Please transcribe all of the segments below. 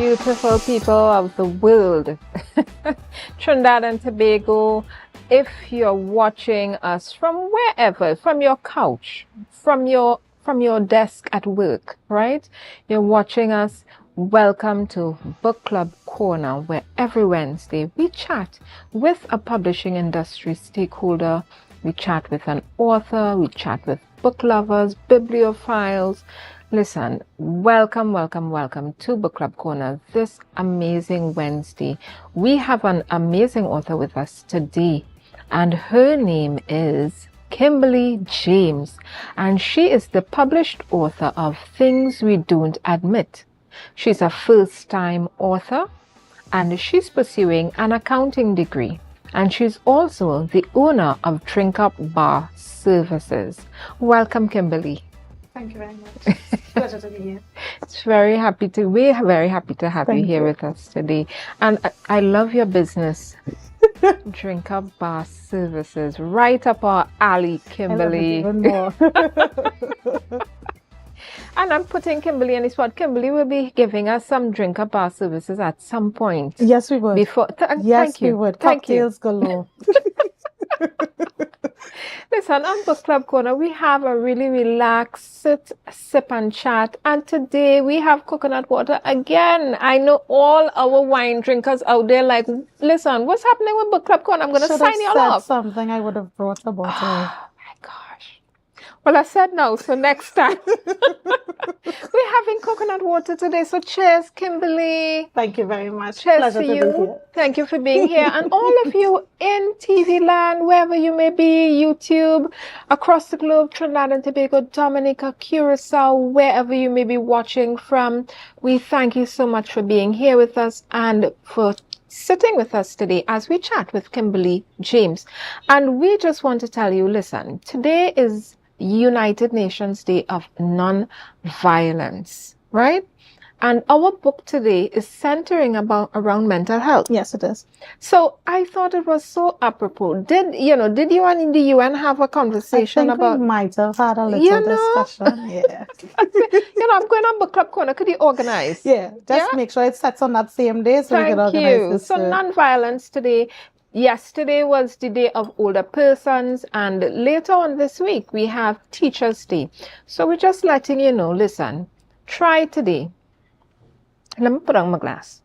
beautiful people of the world, Trinidad and Tobago. If you're watching us from wherever, from your couch, from your desk at work, right? You're watching us. Welcome to Book Club Corner, where every Wednesday we chat with a publishing industry stakeholder. We chat with an author, we chat with book lovers, bibliophiles. Listen, welcome to Book Club Corner this amazing Wednesday. We have an amazing author with us today, and her name is Kimberly James, and she is the published author of Things We Don't Admit. She's a first-time author, and she's pursuing an accounting degree. And she's also the owner of Drink Up Bar Services. Welcome, Kimberly. Thank you very much. It's a pleasure to be here. We're very happy to have you here with us today. And I love your business. Drink Up Bar Services. Right up our alley, Kimberly. I love it even more. And I'm putting Kimberly on the spot. Kimberly will be giving us some Drink Up Bar Services at some point. Yes, we would. Thank you. We would. Thank Cocktails galore. Listen, on Book Club Corner, we have a really relaxed sit, sip, and chat. And today we have coconut water again. I know all our wine drinkers out there like, listen, what's happening with Book Club Corner? I'm going to sign you all off. Something I would have brought a bottle. Oh my gosh. Well, I said no, so next time. We're having coconut water today. So cheers, Kimberly. Thank you very much. Cheers Pleasure to to you. be here. Thank you for being here. And all of you in TV land, wherever you may be, YouTube, across the globe, Trinidad and Tobago, Dominica, Curacao, wherever you may be watching from, we thank you so much for being here with us and for sitting with us today as we chat with Kimberly James. And we just want to tell you, listen, today is United Nations Day of Non-Violence, right? And our book today is centering around mental health. Yes, it is. So I thought it was so apropos. Did you and in the UN have a conversation about? We might have had a little discussion. Yeah. I'm going on Book Club Corner. Could you organize? Yeah. Make sure it sets on that same day so we can organize Thank you. this. So non-violence today. Yesterday was the Day of Older Persons, and later on this week we have Teachers' Day. So we're just letting you know, listen, try today. Let me put on my glass.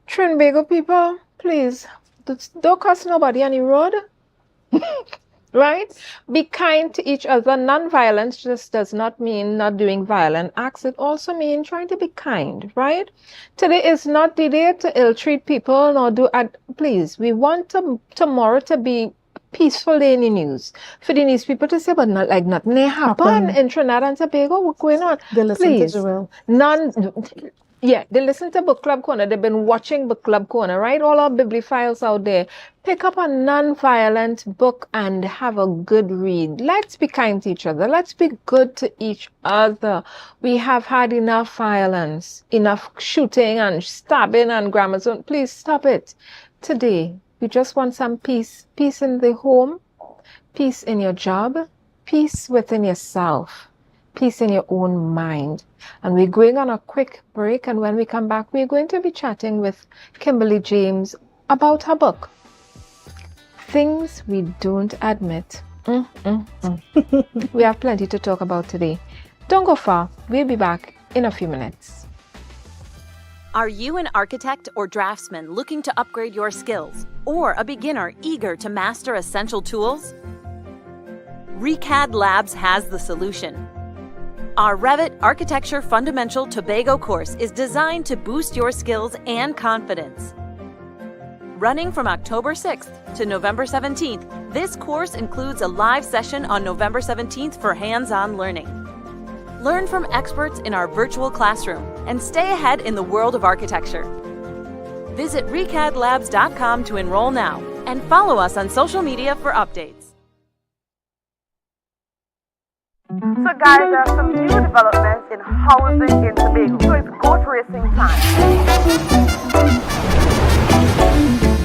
Trinbago people, please, don't cuss nobody on the road. Right? Be kind to each other. Non-violence just does not mean not doing violent acts. It also means trying to be kind, right? Today is not the day to ill-treat people nor please, we want tomorrow to be peaceful day in the news. For the news people to say, but not like nothing happened in Trinidad and Tobago. What's going on? They listen please. To Joel. They listen to Book Club Corner. They've been watching Book Club Corner, right? All our bibliophiles out there. Pick up a non-violent book and have a good read. Let's be kind to each other. Let's be good to each other. We have had enough violence, enough shooting and stabbing and grammar. So please stop it. Today, we just want some peace. Peace in the home, peace in your job, peace within yourself. Peace in your own mind. And we're going on a quick break, and when we come back, we're going to be chatting with Kimberly James about her book, Things We Don't Admit. We have plenty to talk about today. Don't go far. We'll be back in a few minutes. Are you an architect or draftsman looking to upgrade your skills, or a beginner eager to master essential tools? ReCAD Labs has the solution. Our Revit Architecture Fundamental Tobago course is designed to boost your skills and confidence. Running from October 6th to November 17th, this course includes a live session on November 17th for hands-on learning. Learn from experts in our virtual classroom and stay ahead in the world of architecture. Visit recadlabs.com to enroll now and follow us on social media for updates. So guys, there are some new developments in housing in Tobago. So it's goat racing time.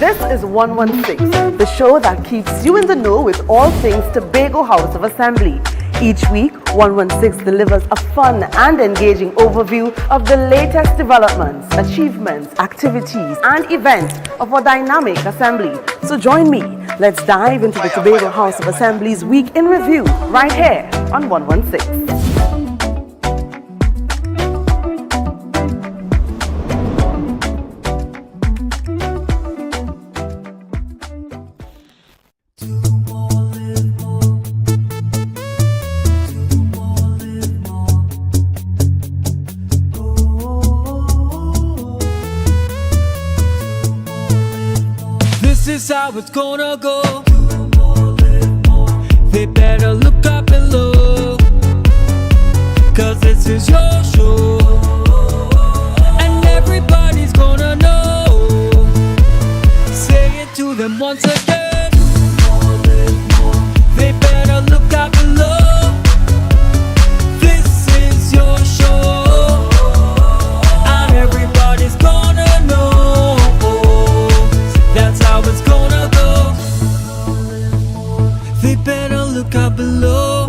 This is 116, the show that keeps you in the know with all things Tobago House of Assembly. Each week, 116 delivers a fun and engaging overview of the latest developments, achievements, activities, and events of our dynamic assembly. So join me. Let's dive into the Tobago House of Assembly's Week in Review right here on 116. This is how it's gonna go. They better look up below, 'cause this is your show, and everybody's gonna know. Say it to them once again. They better look up below. This is your show, and everybody's gonna know. That's how it's gonna go. They better look up below,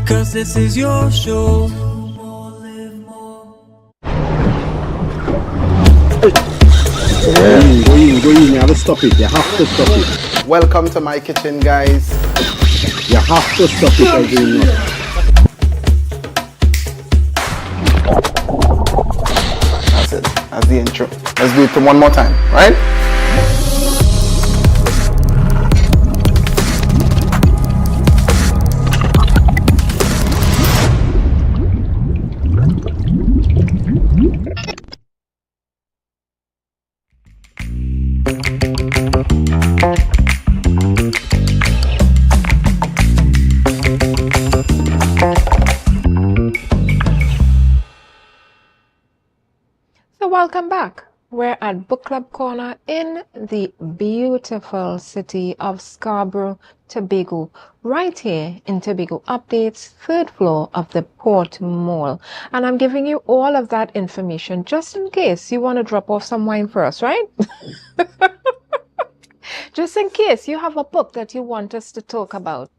'cause this is your show. Go in, you have to stop it. You have to stop it. Welcome to my kitchen, guys. You have to stop it again. That's it. That's the intro. Let's do it one more time, right? So welcome back. We're at Book Club Corner in the beautiful city of Scarborough, Tobago, right here in Tobago Updates, third floor of the Port Mall. And I'm giving you all of that information just in case you want to drop off some wine for us, right? Just in case you have a book that you want us to talk about.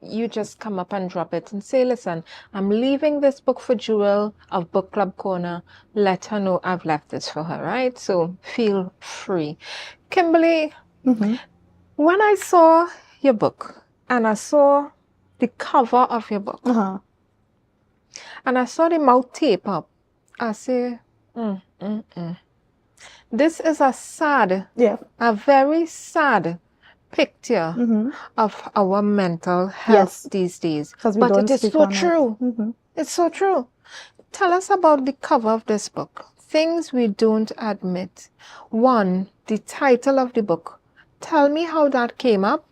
You just come up and drop it and say, listen, I'm leaving this book for Jewel of Book Club Corner. Let her know I've left this for her, right? So feel free. Kimberly, when I saw your book and I saw the cover of your book and I saw the mouth tape up, I say, this is a sad, a very sad picture of our mental health these days. But it is so true. It's so true. Tell us about the cover of this book. Things we don't admit. One, the title of the book. Tell me how that came up,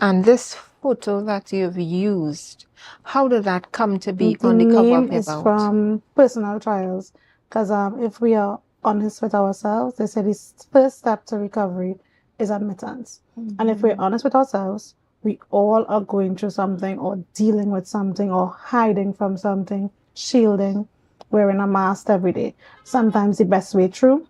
and this photo that you've used. How did that come to be on the cover of your book? The name is from personal trials, because if we are honest with ourselves, they say the first step to recovery is admittance. And if we're honest with ourselves, we all are going through something or dealing with something or hiding from something, shielding, wearing a mask every day. Sometimes the best way through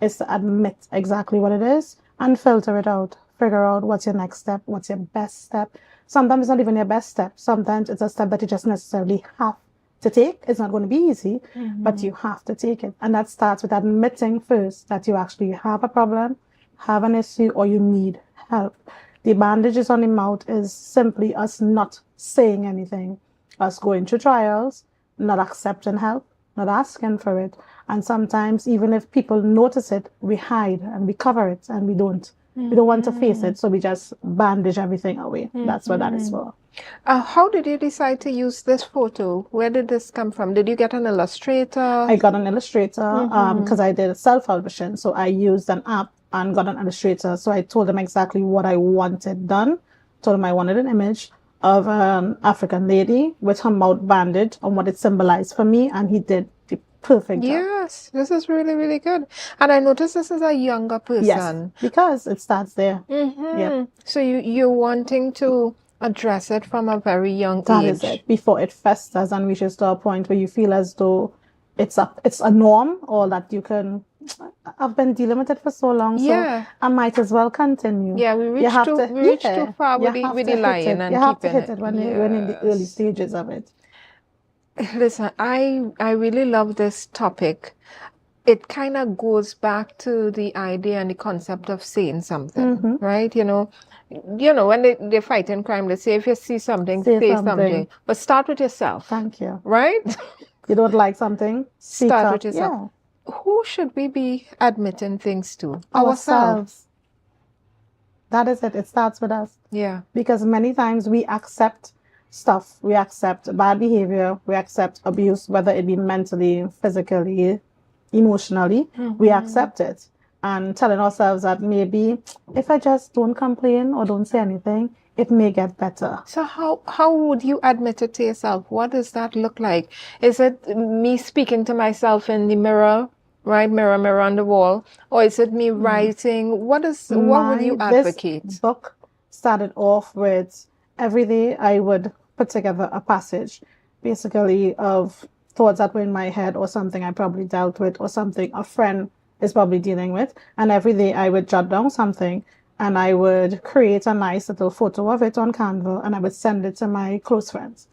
is to admit exactly what it is and filter it out. Figure out what's your next step, what's your best step. Sometimes it's not even your best step. Sometimes it's a step that you just necessarily have to take. It's not going to be easy, but you have to take it. And that starts with admitting first that you actually have a problem, have an issue, or you need help. The bandages on the mouth is simply us not saying anything, us going through trials, not accepting help, not asking for it. And sometimes even if people notice it, we hide and we cover it and we don't want to face it, so we just bandage everything away. That's what that is for. How did you decide to use this photo? Where did this come from? Did you get an illustrator? I got an illustrator because I did self-publishing, so I used an app and got an illustrator. So I told him exactly what I wanted done. Told him I wanted an image of an African lady with her mouth bandaged and what it symbolized for me, and he did the perfect job. Yes, this is really, really good. And I noticed this is a younger person. Yes, because it starts there. Yep. So you're wanting to address it from a very young age. That is it. Before it festers and reaches to a point where you feel as though it's a norm, or that you can I've been dealing with it for so long, Yeah. so I might as well continue. Yeah, we You reached have too, to, we reached yeah, too far you with the have with to the hit lying it. and You have to keeping hit it when you're in the early Yes. stages of it. Listen, I really love this topic. It kind of goes back to the idea and the concept of saying something, Mm-hmm. right? When they fight in crime, they say if you see something, Say say something. something. But start with yourself, Thank you. right? You don't like something? Speak Start up. with yourself. Yeah. Who should we be admitting things to? Ourselves. That is it. It starts with us. Yeah. Because many times we accept stuff. We accept bad behavior. We accept abuse, whether it be mentally, physically, emotionally. We accept it. And telling ourselves that maybe if I just don't complain or don't say anything, it may get better. So how would you admit it to yourself? What does that look like? Is it me speaking to myself in the mirror, right? Mirror, mirror on the wall, or is it me writing? What would you advocate? This book started off with every day I would put together a passage, basically of thoughts that were in my head or something I probably dealt with or something a friend is probably dealing with. And every day I would jot down something and I would create a nice little photo of it on Canva and I would send it to my close friends.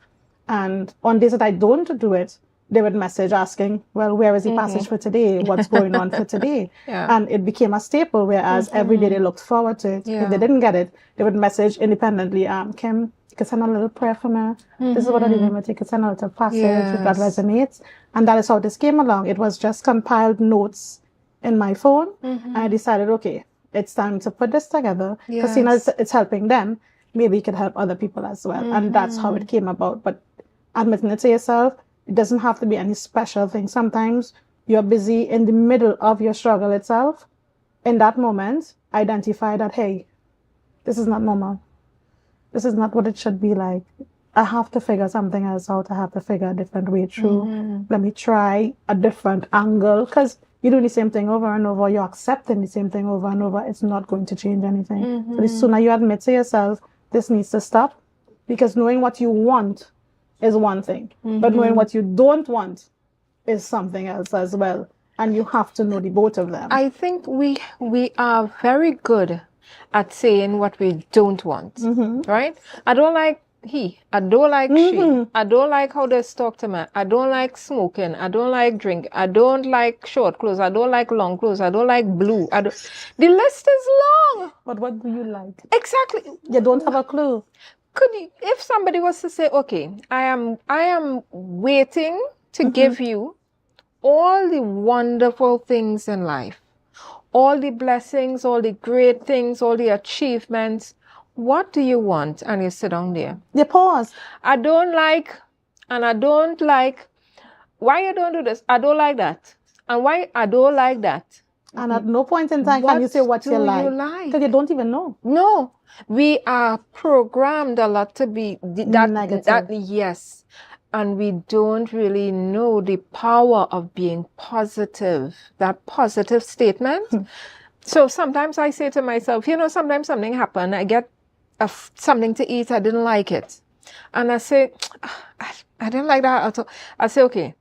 And on days that I don't do it, they would message asking, well, where is the passage for today? What's going on for today? Yeah. And it became a staple, whereas every day they looked forward to it. Yeah. If they didn't get it, they would message independently, Kim, you could send a little prayer for me. This is what I'm dealing with. You could send a little passage if that Yes. resonates. And that is how this came along. It was just compiled notes in my phone. And I decided, okay, it's time to put this together. Because seeing as it's helping them, maybe it could help other people as well. And that's how it came about. But admitting it to yourself, it doesn't have to be any special thing. Sometimes you're busy in the middle of your struggle itself. In that moment, identify that, hey, this is not normal. This is not what it should be like. I have to figure something else out. I have to figure a different way through. Let me try a different angle. Because you're doing the same thing over and over. You're accepting the same thing over and over. It's not going to change anything. So the sooner you admit to yourself, this needs to stop. Because knowing what you want is one thing. But knowing what you don't want is something else as well. And you have to know the both of them. I think we are very good at saying what we don't want, right? I don't like he. I don't like she. I don't like how they talk to me. I don't like smoking. I don't like drink. I don't like short clothes. I don't like long clothes. I don't like blue. The list is long. But what do you like? Exactly. You don't have a clue. If somebody was to say, okay, I am waiting to give you all the wonderful things in life, all the blessings, all the great things, all the achievements. What do you want? And you sit down there. You pause. I don't like, and I don't like, why you don't do this? I don't like that. And why I don't like that? And at no point in time can you say what you like. Because you don't even know. No. We are programmed a lot to be Negative. Yes. And we don't really know the power of being positive, that positive statement. So sometimes I say to myself, sometimes something happened. I get something to eat. I didn't like it. And I say, I didn't like that at all. I say, okay,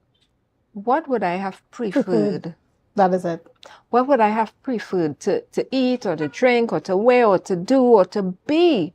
what would I have preferred? That is it. What would I have preferred to eat or to drink or to wear or to do or to be?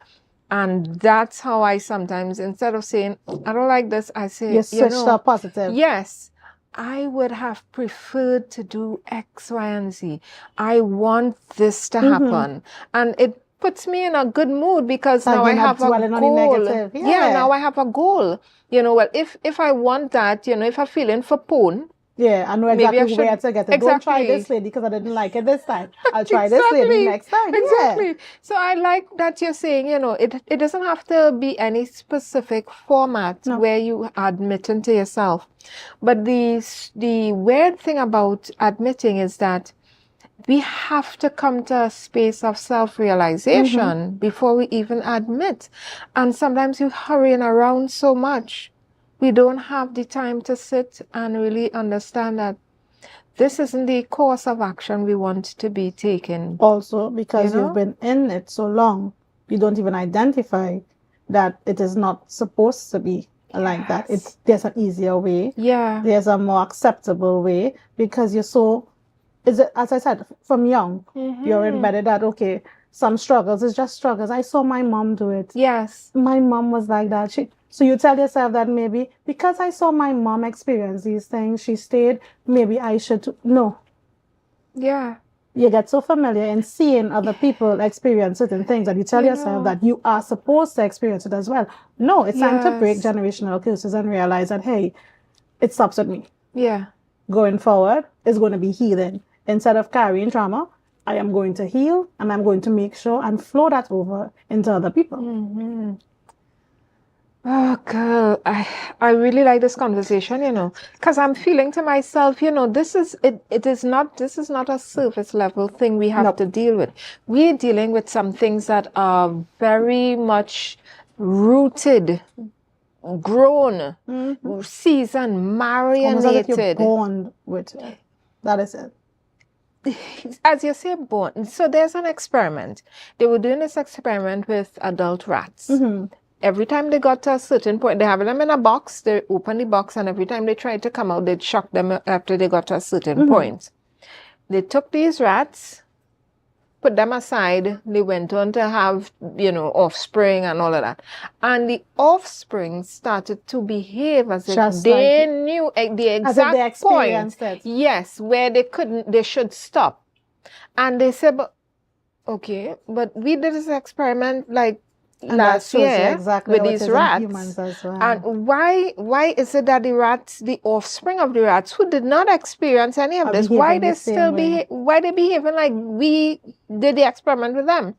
And that's how I sometimes, instead of saying, I don't like this, I say, You switched up positive. Yes, I would have preferred to do X, Y, and Z. I want this to happen. And it puts me in a good mood because now I have a goal. Yeah, now I have a goal. Well, if I want that, if I'm feeling for porn, yeah, I know exactly where to get it. Exactly. Don't try this lady because I didn't like it this time. I'll try this lady next time. Exactly. Yeah. So I like that you're saying, it doesn't have to be any specific format where you are admitting to yourself. But the weird thing about admitting is that we have to come to a space of self-realization before we even admit. And sometimes you're hurrying around so much. We don't have the time to sit and really understand that this isn't the course of action we want to be taking. Also, because you've been in it so long, you don't even identify that it is not supposed to be like that. There's an easier way. Yeah. There's a more acceptable way because you're so is it, as I said, from young, you're embedded that, okay, some struggles is just struggles. I saw my mom do it. Yes. My mom was like that. So you tell yourself that maybe because I saw my mom experience these things, she stayed, maybe I should too. No. Yeah. You get so familiar in seeing other people experience certain things that you tell yourself that you are supposed to experience it as well. No, it's time to break generational curses and realize that, hey, it stops with me. Yeah. Going forward is going to be healing. Instead of carrying trauma, I am going to heal, and I'm going to make sure and flow that over into other people. Oh, girl, I really like this conversation, because I'm feeling to myself, this is not a surface level thing we have to deal with. We're dealing with some things that are very much rooted, grown, seasoned, marinated. Almost as if you're born with it. That is it. As you say, born. So there's an experiment. They were doing this experiment with adult rats. Every time they got to a certain point, they have them in a box, they open the box, and every time they tried to come out, they'd shock them after they got to a certain point. They took these rats, put them aside, they went on to have, offspring and all of that. And the offspring started to behave as if they knew the exact point. Yes, where they should stop. And they said, but we did this experiment last year with these rats. And why is it that the offspring of the rats who did not experience any of this, why they behaving like we did the experiment with them?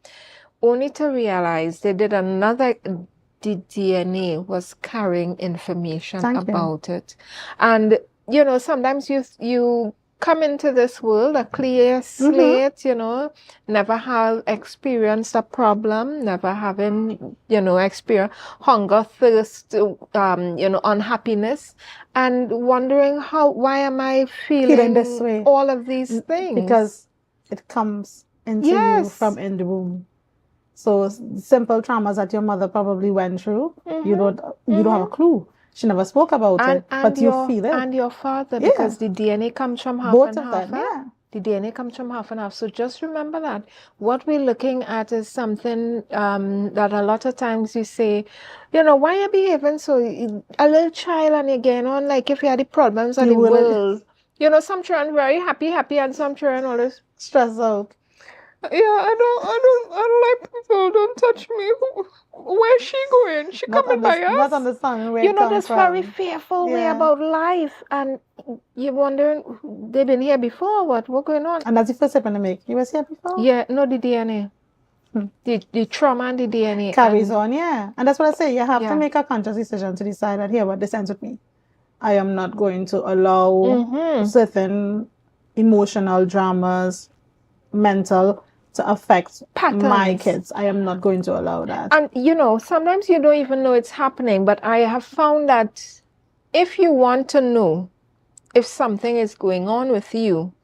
Only to realize they did another, the DNA was carrying information about it. And sometimes you come into this world a clear slate, never have experienced a problem, never having, experienced hunger, thirst, unhappiness, and wondering why am I feeling this way? All of these things? Because it comes into you from in the womb. So simple traumas that your mother probably went through, you don't have a clue. She never spoke about it, but you feel it. And your father, because the DNA comes from half Both and of half. them, The DNA comes from half and half. So just remember that. What we're looking at is something that a lot of times you say, why are you behaving so, a little child and you're getting on like if you had the problems of the world. Some children very happy, and some children always stressed out. Yeah, I don't like people. Don't touch me. Where's she going? She coming by us? Not understanding where it comes this from. very fearful way about life, and you're wondering they've been here before. What's going on? And that's the first step in the make. You was here before? Yeah, no, the DNA, the trauma and the DNA carries on. Yeah, and that's what I say. You have to make a conscious decision to decide that here, what this ends with me. I am not going to allow certain emotional dramas, mental, to affect my kids. I am not going to allow that. And sometimes you don't even know it's happening, but I have found that if you want to know if something is going on with you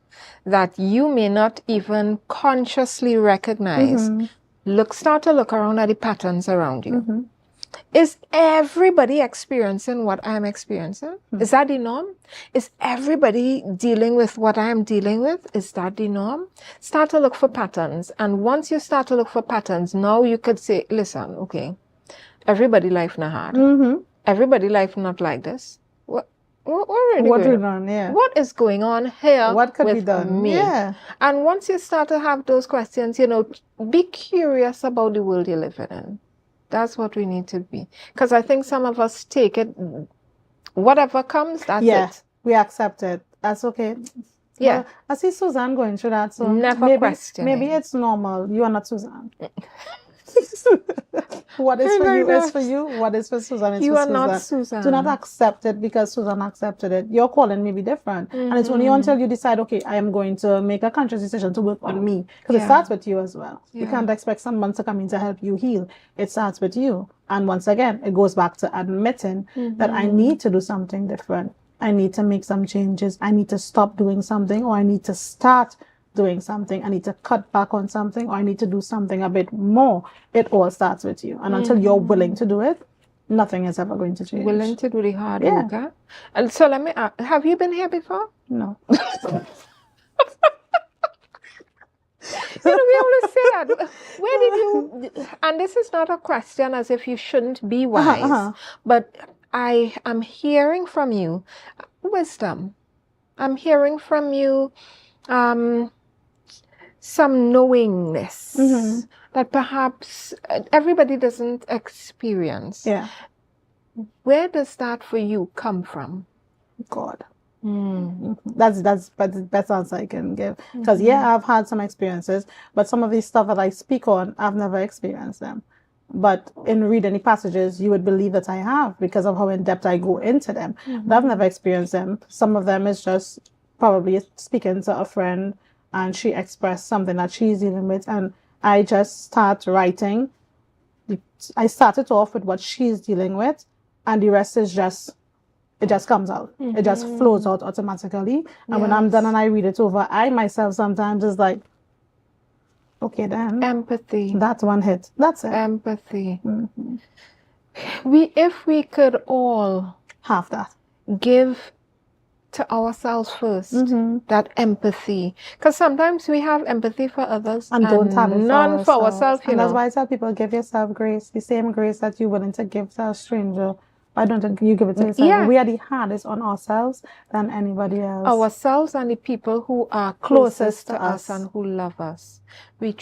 that you may not even consciously recognize, start to look around at the patterns around you. Is everybody experiencing what I'm experiencing? Is that the norm? Is everybody dealing with what I'm dealing with? Is that the norm? Start to look for patterns. And once you start to look for patterns, now you could say, listen, okay, everybody life not hard. Everybody life not like this. What is going on here? What could be done? Me? Yeah. And once you start to have those questions, be curious about the world you're living in. That's what we need to be. Because I think some of us take it, whatever comes, that's it. We accept it. That's okay. Yeah. Well, I see Suzanne going through that. So never question. Maybe it's normal. You are not Suzanne. What is for you is for you. What is for Suzanne is for Suzanne. You are not Suzanne. Do not accept it because Suzanne accepted it. Your calling may be different. And it's only until you decide, okay, I am going to make a conscious decision to work on me. Because it starts with you as well. You can't expect someone to come in to help you heal. It starts with you. And once again, it goes back to admitting that I need to do something different. I need to make some changes. I need to stop doing something, or I need to start doing something. I need to cut back on something, or I need to do something a bit more. It all starts with you. And until you're willing to do it, nothing is ever going to change. Willing to do the hard work. And so let me ask, have you been here before? No. we always say that. Where did you, and this is not a question as if you shouldn't be wise, but I am hearing from you wisdom. I'm hearing from you some knowingness that perhaps everybody doesn't experience. Yeah. Where does that for you come from? God. That's the best answer I can give. Because I've had some experiences, but some of these stuff that I speak on, I've never experienced them. But in reading the passages, you would believe that I have because of how in depth I go into them. But I've never experienced them. Some of them is just probably speaking to a friend and she expressed something that she's dealing with, and I just start writing. I started off with what she's dealing with, and the rest is just, it just comes out. It just flows out automatically. And when I'm done and I read it over, I myself sometimes is like, okay then. Empathy. That's one hit. That's it. Empathy. If we could all Half that. give to ourselves first that empathy, because sometimes we have empathy for others And don't have it none for ourselves. And that's why I tell people, give yourself grace, the same grace that you're willing to give to a stranger. Why don't you give it to yourself? Yeah. We are the hardest on ourselves than anybody else. Ourselves and the people who are closest to us and who love us. We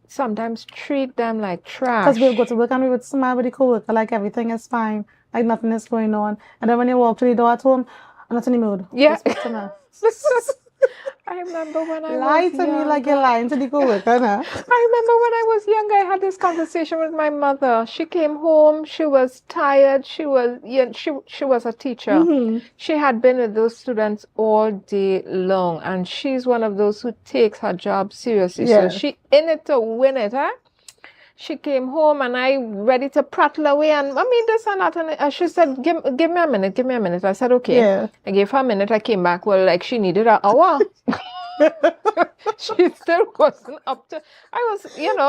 sometimes treat them like trash. Because we'll go to work and we would smile with the co-worker like everything is fine, like nothing is going on. And then when you walk to the door at home, I'm not in the mood. Yeah. I remember when I lie was to me younger. like you're lying to the co-worker. Nah? I remember when I was younger, I had this conversation with my mother. She came home, she was tired, she was a teacher. She had been with those students all day long, and she's one of those who takes her job seriously. Yeah. So she in it to win it, huh? She came home and I ready to prattle away and mommy this and that, and she said, give me a minute. I said, okay. Yeah. I gave her a minute. I came back. Well, like she needed an hour. She still wasn't up to. I was young.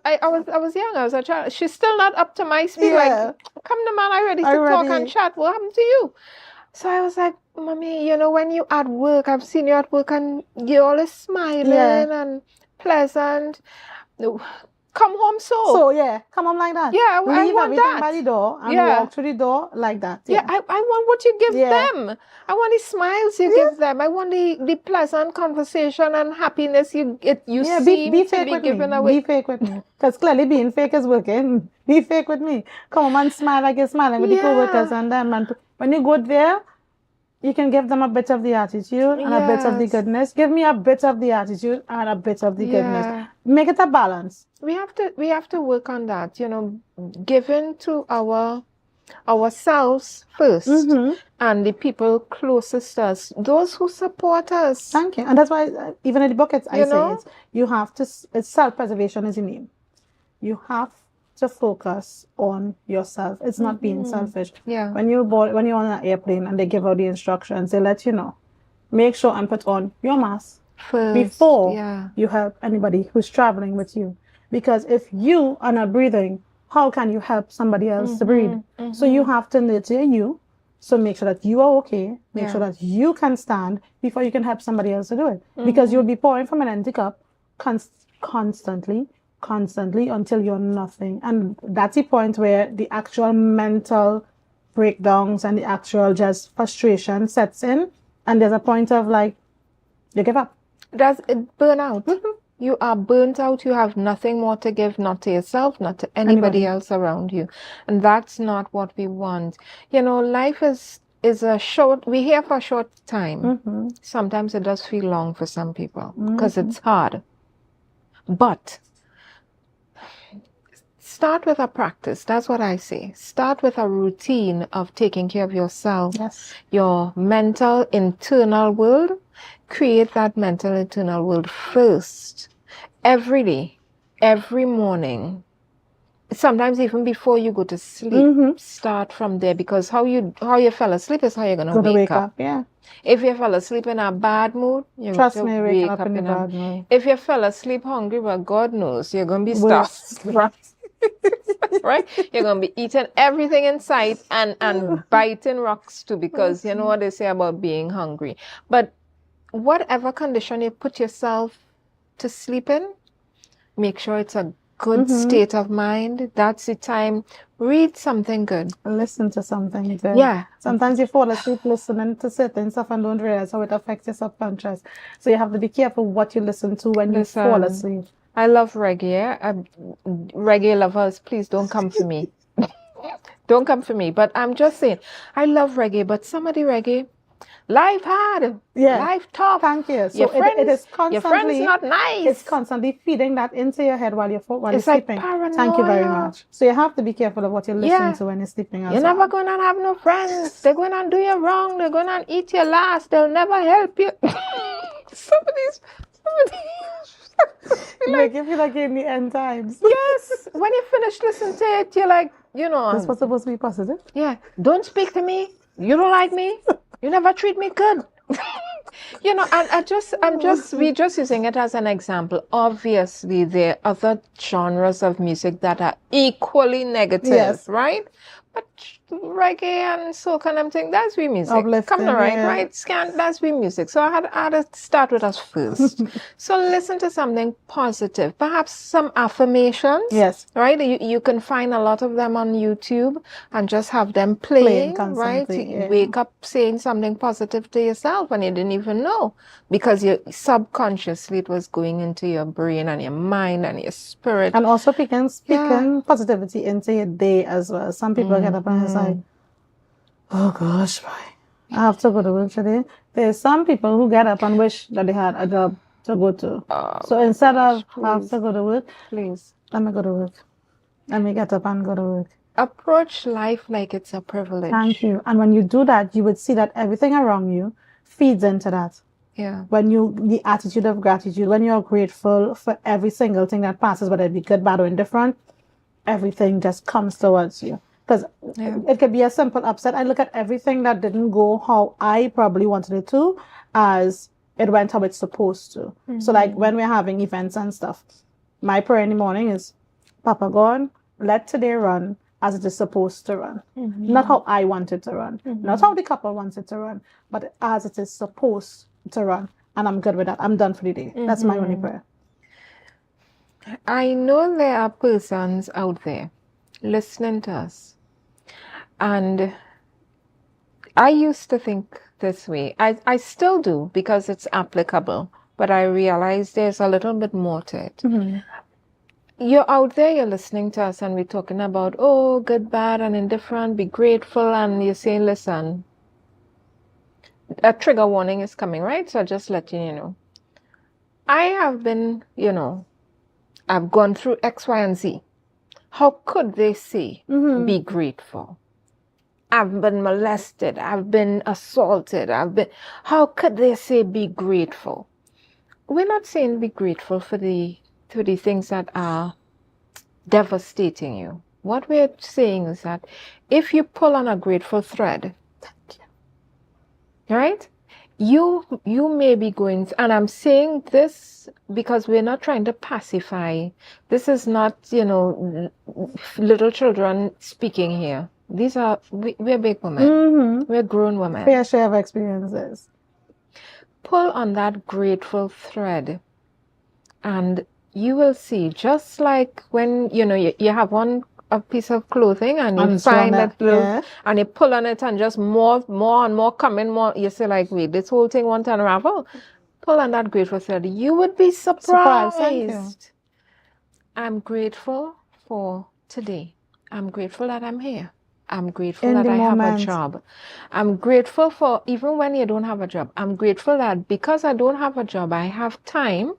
I was a child. She's still not up to my speed. Yeah. Like, come to man, I ready to talk and chat. What happened to you? So I was like, mommy, when you at work, I've seen you at work and you're always smiling and pleasant. Come home So yeah, come home like that. Yeah, I Leave want everything that. by the door and walk through the door like that. Yeah, I want what you give them. I want the smiles you give them. I want the pleasant conversation and happiness you seem be to fake be with giving me. away. Be fake with me. Because clearly being fake is working. Be fake with me. Come on and smile like you're smiling with the co-workers and them. And when you go there, you can give them a bit of the attitude and a bit of the goodness. Give me a bit of the attitude and a bit of the goodness. Make it a balance. We have to work on that, giving to ourselves first and the people closest to us, those who support us. Thank you. And that's why even in the book I say it, you have to, it's self-preservation is the name. You have to focus on yourself. It's not being selfish. Yeah. When you're on an airplane and they give out the instructions, they let you know. Make sure and put on your mask first before you help anybody who's traveling with you. Because if you are not breathing, how can you help somebody else to breathe? So you have to nurture you. So make sure that you are okay. Make sure that you can stand before you can help somebody else to do it. Because you'll be pouring from an empty cup constantly until you're nothing. And that's the point where the actual mental breakdowns and the actual just frustration sets in. And there's a point of like, you give up. Does it burn out? You are burnt out. You have nothing more to give, not to yourself, not to anybody else around you. And that's not what we want. Life is a short, we're here for a short time. Sometimes it does feel long for some people because it's hard. But start with a practice. That's what I say. Start with a routine of taking care of yourself, your mental, internal world. Create that mental, internal world first. Every day, every morning. Sometimes even before you go to sleep, start from there, because how you fell asleep is how you're going to wake up. Yeah. If you fell asleep in a bad mood, you're Trust going to me, wake up in a bad mood. If you fell asleep hungry, well, God knows, you're going to be starved. Right? You're going to be eating everything in sight and biting rocks too, because you know what they say about being hungry. But whatever condition you put yourself to sleep in, make sure it's a good state of mind. That's the time. Read something good. Listen to something good. Yeah. Sometimes you fall asleep listening to certain stuff and don't realize how it affects your subconscious. So you have to be careful what you listen to when you fall asleep. I love reggae. Reggae lovers, please don't come for me. Don't come for me. But I'm just saying, I love reggae, but some of the reggae, life hard, life tough. Thank you. So your friends, it is constantly, your friends not nice. It's constantly feeding that into your head while you're It's sleeping. like paranoia. Thank you very much. So you have to be careful of what you listen to when you're sleeping as You're well. never going to have no friends. They're going to do you wrong. They're going to eat your last. They'll never help you. Somebody's like if you're like in the end times. Yes. When you finish listening to it, you're like, you know. This was supposed to be positive. Yeah. Don't speak to me. You don't like me. You never treat me good. You know, we're just using it as an example. Obviously, there are other genres of music that are equally negative, right? But reggae and soca and everything, that's we music. Uplifting, Come on, right? That's we music. So I had to start with us first. So listen to something positive, perhaps some affirmations. Yes. Right? You can find a lot of them on YouTube and just have them playing right? You wake up saying something positive to yourself and you didn't even know because you subconsciously it was going into your brain and your mind and your spirit. And also speaking positivity into your day as well. Some people get up and it's like, oh gosh, I have to go to work today. There's some people who get up and wish that they had a job to go to. So instead of have to go to work, please, let me go to work. Let me get up and go to work. Approach life like it's a privilege. Thank you. And when you do that, you would see that everything around you feeds into that. Yeah. When the attitude of gratitude, when you're grateful for every single thing that passes, whether it be good, bad, or indifferent, everything just comes towards you. Because it could be a simple upset. I look at everything that didn't go how I probably wanted it to as it went how it's supposed to. So like when we're having events and stuff, my prayer in the morning is, Papa God, let today run as it is supposed to run. Not how I want it to run. Not how the couple wants it to run, but as it is supposed to run. And I'm good with that. I'm done for the day. That's my only prayer. I know there are persons out there listening to us. And I used to think this way. I still do because it's applicable. But I realize there's a little bit more to it. You're out there, you're listening to us, and we're talking about, oh, good, bad, and indifferent, be grateful. And you're saying, listen, a trigger warning is coming, right? So just let you know. I have been, I've gone through X, Y, and Z. How could they say, be grateful? I've been molested. I've been assaulted. How could they say, be grateful? We're not saying be grateful for the things that are devastating you. What we're saying is that if you pull on a grateful thread, right? You may be going, and I'm saying this because we're not trying to pacify. This is not, little children speaking here. We're big women. We're grown women. Fair share of experiences. Pull on that grateful thread and you will see, just like when, you have a piece of clothing and you find that little, and you pull on it and just more and more coming, more, you say like, wait, this whole thing won't unravel. Pull on that grateful thread. You would be surprised. Thank you. I'm grateful for today. I'm grateful that I'm here. I'm grateful that I have a job. I'm grateful for, even when you don't have a job, I'm grateful that because I don't have a job, I have time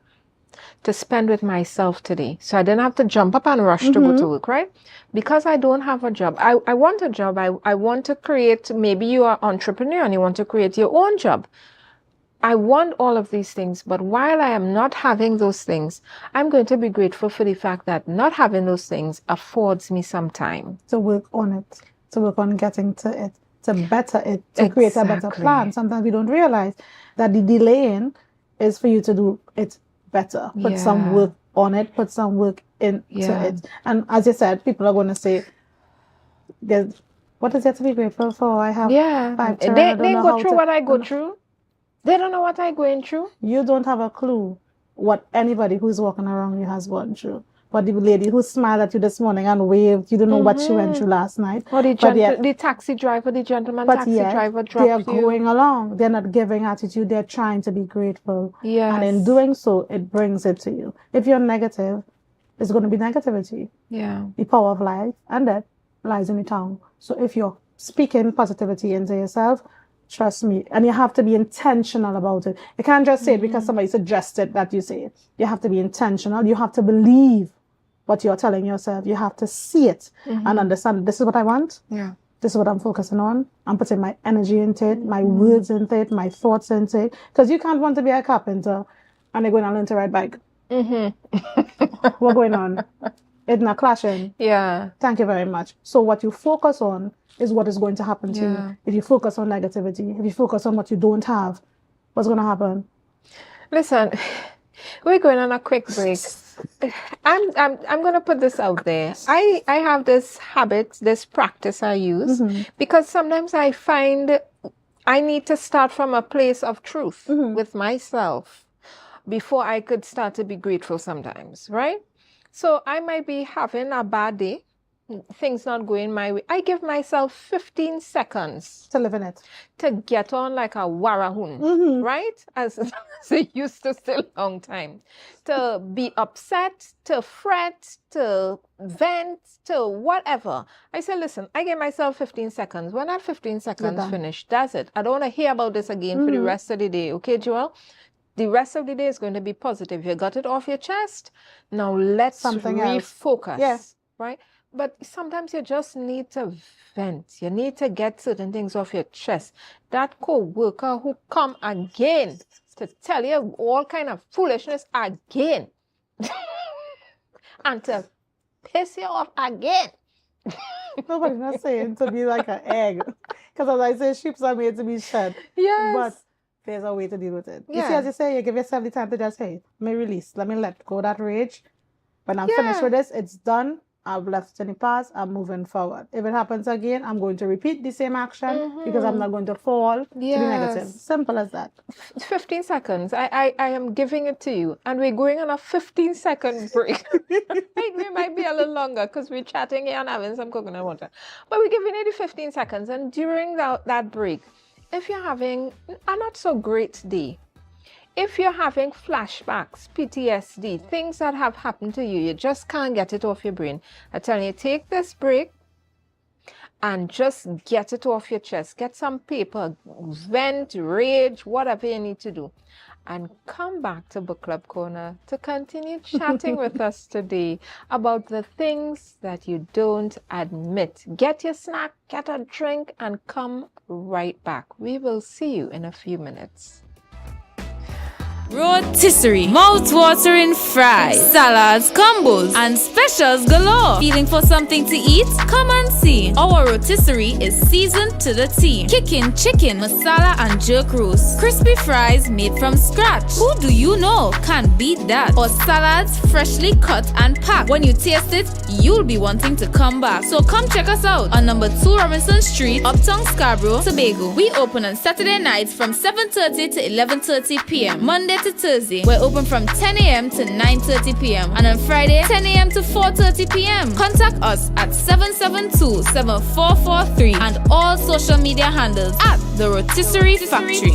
to spend with myself today. So I didn't have to jump up and rush to go to work, right? Because I don't have a job. I want a job. I want to create, maybe you are an entrepreneur and you want to create your own job. I want all of these things, but while I am not having those things, I'm going to be grateful for the fact that not having those things affords me some time. To work on it, to work on getting to it, to better it, to create a better plan. Sometimes we don't realize that the delaying is for you to do it better. Put some work on it, put some work into it. And as you said, people are going to say, what is there to be grateful for? I have 5 children. They go through what I go through. They don't know what I'm going through. You don't have a clue what anybody who's walking around you has gone through. But the lady who smiled at you this morning and waved, you don't know what she went through last night. Or the gentleman taxi driver they are dropped you. going along. They're not giving attitude. They're trying to be grateful. Yes. And in doing so, it brings it to you. If you're negative, it's going to be negativity. Yeah. The power of life and death lies in the tongue. So if you're speaking positivity into yourself, trust me, and you have to be intentional about it. You can't just say it because somebody suggested that you say it. You have to be intentional. You have to believe what you're telling yourself. You have to see it and understand this is what I want. Yeah. This is what I'm focusing on. I'm putting my energy into it, my words into it, my thoughts into it. Because you can't want to be a carpenter and you're going to learn to ride bike. What's going on? It's not clashing. Yeah. Thank you very much. So what you focus on is what is going to happen to you. If you focus on negativity, if you focus on what you don't have, what's going to happen? Listen, we're going on a quick break. I'm going to put this out there. I have this habit, this practice I use because sometimes I find I need to start from a place of truth with myself before I could start to be grateful sometimes, right? So I might be having a bad day, things not going my way. I give myself 15 seconds To live in it. to get on like a warahun, right? As they used to say a long time. To be upset, to fret, to vent, to whatever. I said, listen, I give myself 15 seconds. When that 15 seconds finish, that's it. I don't want to hear about this again for the rest of the day. Okay, Joel? The rest of the day is going to be positive. You got it off your chest. Now let's refocus. Yes. Right? But sometimes you just need to vent. You need to get certain things off your chest. That co-worker who come again to tell you all kind of foolishness again. And to piss you off again. Nobody's not saying to be like an egg. Because as I say, sheep are made to be shed. Yes. But there's a way to deal with it. You see, Yeah. as you say, you give yourself the time to just, hey, let me release. Let me let go that rage. When I'm finished with this, it's done. I've left in the past. I'm moving forward. If it happens again, I'm going to repeat the same action because I'm not going to fall to the negative. Simple as that. 15 seconds. I am giving it to you. And we're going on a 15-second break. We might be a little longer because we're chatting here and having some coconut water. But we're giving you the 15 seconds. And during that break, if you're having a not so great day, if you're having flashbacks, PTSD, things that have happened to you, you just can't get it off your brain, I tell you, take this break and just get it off your chest. Get some paper, vent, rage, whatever you need to do. And come back to Book Club Corner to continue chatting with us today about the things that you don't admit. Get your snack, get a drink, and come right back. We will see you in a few minutes. Rotisserie, mouth-watering fries, salads, combos, and specials galore. Feeling for something to eat? Come and see. Our rotisserie is seasoned to the T. Kicking chicken, masala, and jerk roast. Crispy fries made from scratch. Who do you know can beat that? Or salads freshly cut and packed. When you taste it, you'll be wanting to come back. So come check us out on number 2 Robinson Street, Uptown Scarborough, Tobago. We open on Saturday nights from 7:30 to 11:30 p.m. Monday to Thursday, we're open from 10 a.m. to 9:30 p.m. and on Friday, 10 a.m. to 4:30 p.m. Contact us at 772-7443 and all social media handles at The Rotisserie Factory.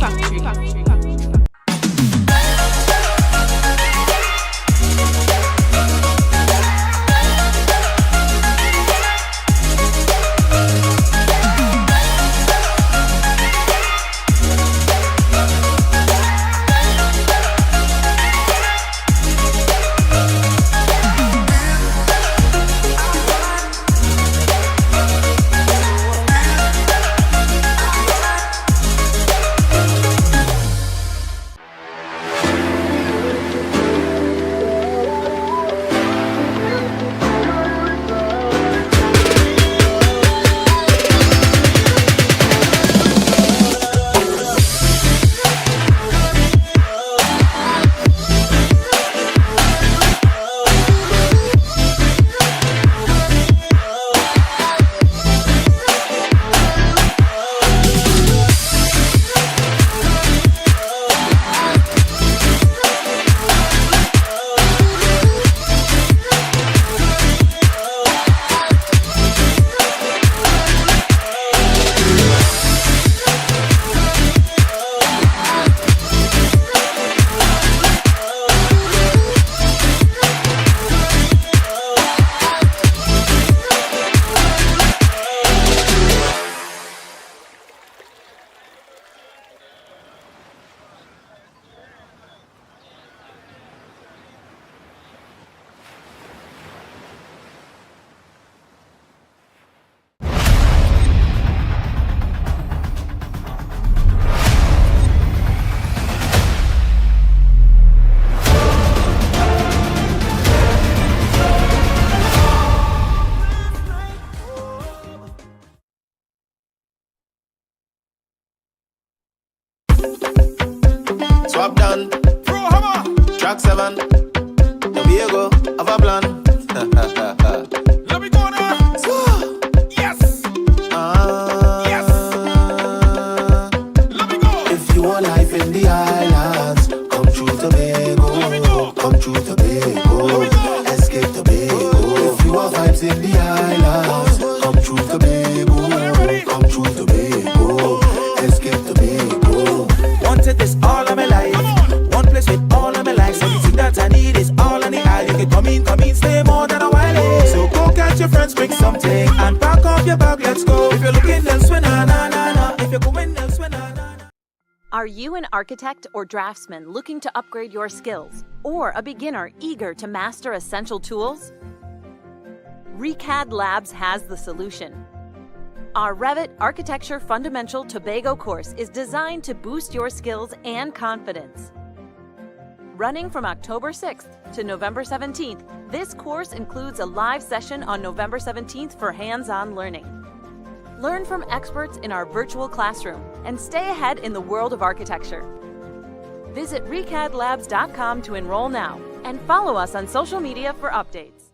Job done. Track 7. Diego, have a plan. Let me go now. Yes. Yes. Let me go. If you want life in the islands, come through Tobago. Come through Tobago. Escape Tobago. If you want vibes in the islands, come through Tobago. Come through Tobago. Escape Tobago. Wanted this all of my life. One place with all of my life. Everything that I need is all on the island. You can come in, stay more than a while. So go catch your friends, bring something, and pack up your bag, let's go. If you're looking elsewhere, na na na na. If you're going elsewhere, na na na. Are you an architect or draftsman looking to upgrade your skills? Or a beginner eager to master essential tools? ReCAD Labs has the solution. Our Revit Architecture Fundamental Tobago course is designed to boost your skills and confidence. Running from October 6th to November 17th, this course includes a live session on November 17th for hands-on learning. Learn from experts in our virtual classroom and stay ahead in the world of architecture. Visit recadlabs.com to enroll now and follow us on social media for updates.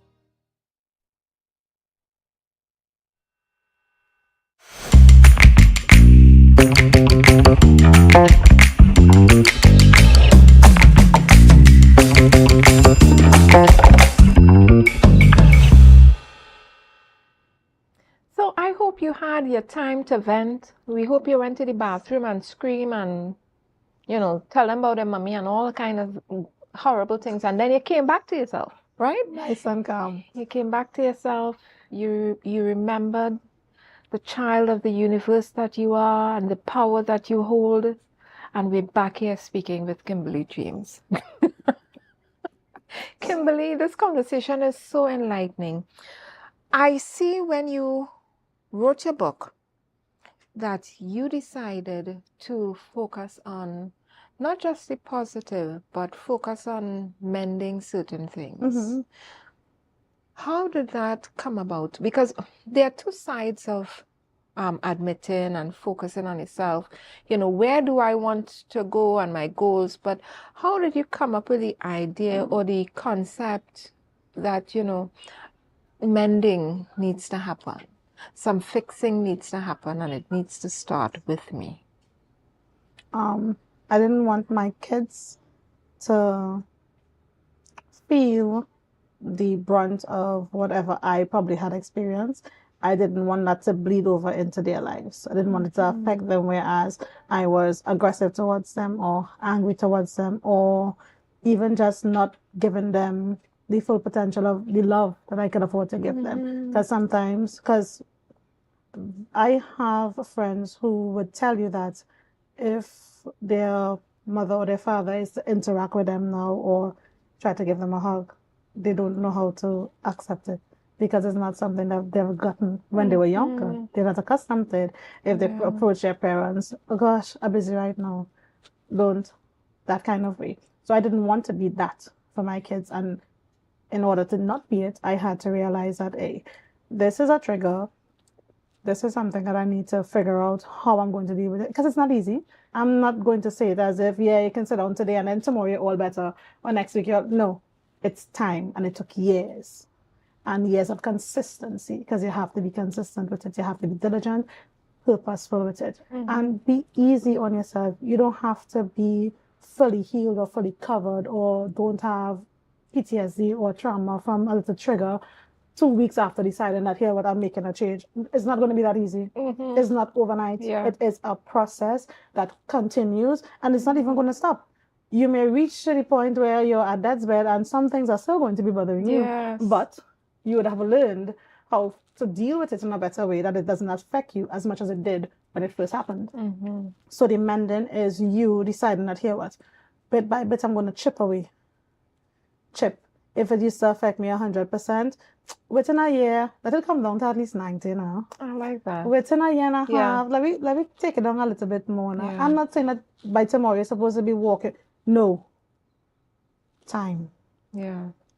So I hope you had your time to vent. We hope you went to the bathroom and scream and, tell them about their mommy and all kind of horrible things. And then you came back to yourself, right? Nice and calm. You came back to yourself. You remembered the child of the universe that you are and the power that you hold. And we're back here speaking with Kimberly James. Kimberly, this conversation is so enlightening. I see when you wrote your book that you decided to focus on not just the positive, but focus on mending certain things. Mm-hmm. How did that come about? Because there are two sides of admitting and focusing on yourself. Where do I want to go and my goals? But how did you come up with the idea or the concept that, mending needs to happen? Some fixing needs to happen and it needs to start with me. I didn't want my kids to feel the brunt of whatever I probably had experienced. I didn't want that to bleed over into their lives. I didn't want it to affect them, whereas I was aggressive towards them or angry towards them or even just not giving them the full potential of the love that I could afford to give them. Because I have friends who would tell you that if their mother or their father is to interact with them now or try to give them a hug, they don't know how to accept it because it's not something that they've gotten when they were younger. They're not accustomed to it. If they approach their parents, oh gosh, I'm busy right now. Don't. That kind of way. So I didn't want to be that for my kids. And in order to not be it, I had to realize that, hey, this is a trigger. This is something that I need to figure out how I'm going to deal with it. Because it's not easy. I'm not going to say it as if, you can sit down today and then tomorrow you're all better. Or next week no. It's time. And it took years. And years of consistency. Because you have to be consistent with it. You have to be diligent, purposeful with it. And be easy on yourself. You don't have to be fully healed or fully covered or don't have PTSD or trauma from a little trigger 2 weeks after deciding that here, what I'm making a change. It's not going to be that easy. It's not overnight. It is a process that continues and it's not even going to stop. You may reach to the point where you're at death's bed and some things are still going to be bothering you. But you would have learned how to deal with it in a better way, that it doesn't affect you as much as it did when it first happened. So the mending is you deciding that here what, bit by bit I'm going to chip away. Chip. If it used to affect me 100%, within a year, let it come down to at least 90 now. I like that. Within a year and a half, let me take it down a little bit more now. I'm not saying that by tomorrow you're supposed to be walking. No. Time.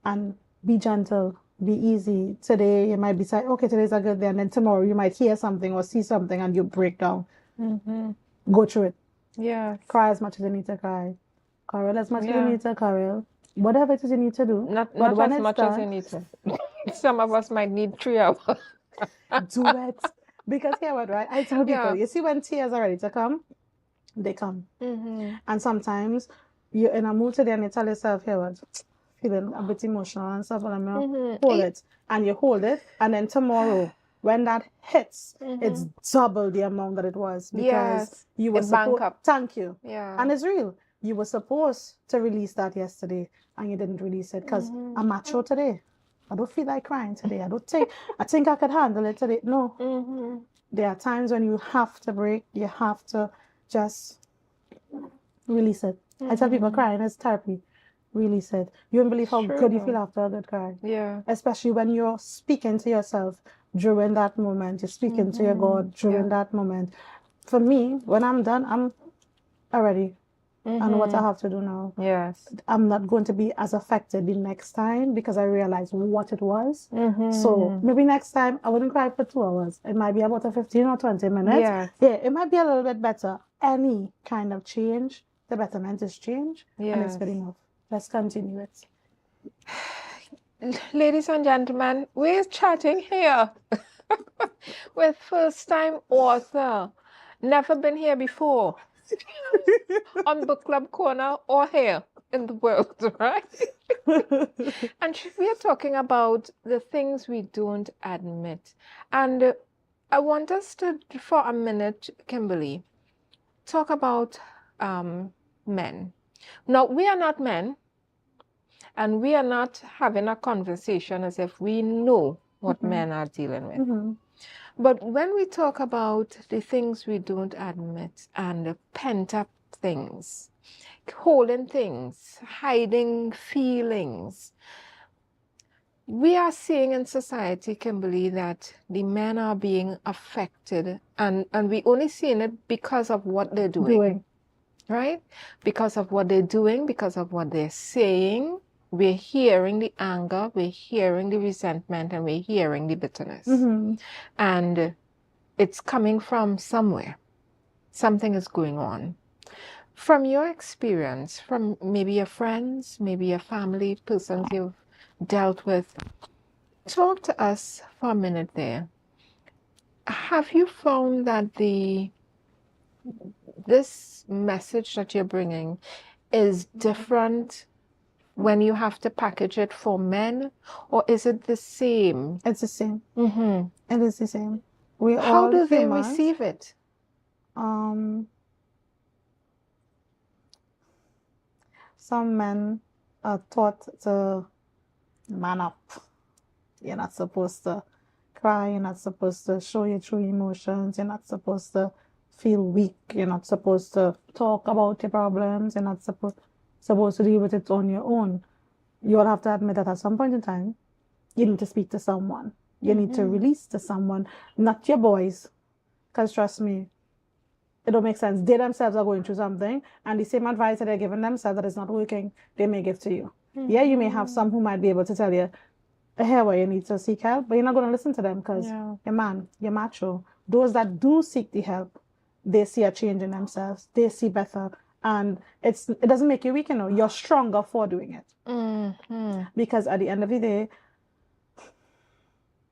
And be gentle. Be easy. Today you might be saying, okay, today's a good day. And then tomorrow you might hear something or see something and you break down. Go through it. Cry as much as you need to cry. Carol as much as you Yeah. need to, Carol. Whatever it is you need to do. Not But when as it's much as you done, need to. Some of us might need 3 hours. do it. Because hear what, right? I tell people, Yeah. you see when tears are ready to come, they come. Mm-hmm. And sometimes you're in a mood today and you tell yourself, here what, feeling a bit emotional and stuff, and I'm gonna Mm-hmm. hold it. And you hold it, and then tomorrow, when that hits, it's double the amount that it was because Yes. you were It bank supposed. up. Thank you. Yeah. And it's real. You were supposed to release that yesterday, and you didn't release it because I'm macho today. I don't feel like crying today. I think I could handle it today. No. Mm-hmm. There are times when you have to break. You have to just release it. I tell people crying is therapy. Release it. You won't believe how True, good you though. feel after a good cry. Yeah. Especially when you're speaking to yourself during that moment. You're speaking to your God during that moment. For me, when I'm done, I'm already. I know what I have to do now. Yes. I'm not going to be as affected the next time because I realized what it was. So maybe next time I wouldn't cry for 2 hours. It might be about a 15 or 20 minutes. Yes. Yeah, it might be a little bit better. Any kind of change, the betterment is change. And it's Yes. good enough. Let's continue it. Ladies and gentlemen, we're chatting here with first-time author. Never been here before on Book Club Corner or here in the world, right? And we are talking about the things we don't admit. And I want us to, for a minute, Kimberly, talk about men. Now, we are not men, and we are not having a conversation as if we know what men are dealing with. But when we talk about the things we don't admit and the pent-up things, holding things, hiding feelings, we are seeing in society, Kimberly, that the men are being affected, and we only seeing it because of what they're doing. Right? Because of what they're doing, because of what they're saying, we're hearing the anger, we're hearing the resentment, and we're hearing the bitterness. And it's coming from somewhere. Something is going on. From your experience, from maybe your friends, maybe your family, persons you've dealt with, talk to us for a minute there. Have you found that this message that you're bringing is different when you have to package it for men, or is it the same? It's the same. It is the same. We How all do they humans. receive it? Some men are taught to man up. You're not supposed to cry. You're not supposed to show your true emotions. You're not supposed to feel weak. You're not supposed to talk about your problems. You're not supposed to deal with it on your own. You'll have to admit that at some point in time, you need to speak to someone. You need to release to someone, not your boys. Because trust me, it don't make sense. They themselves are going through something, and the same advice that they're giving themselves that is not working, they may give to you. Yeah, you may have some who might be able to tell you, here where you need to seek help, but you're not going to listen to them because you're man, you're macho. Those that do seek the help, they see a change in themselves. They see better. And it doesn't make you weak, you know. You're stronger for doing it. Because at the end of the day,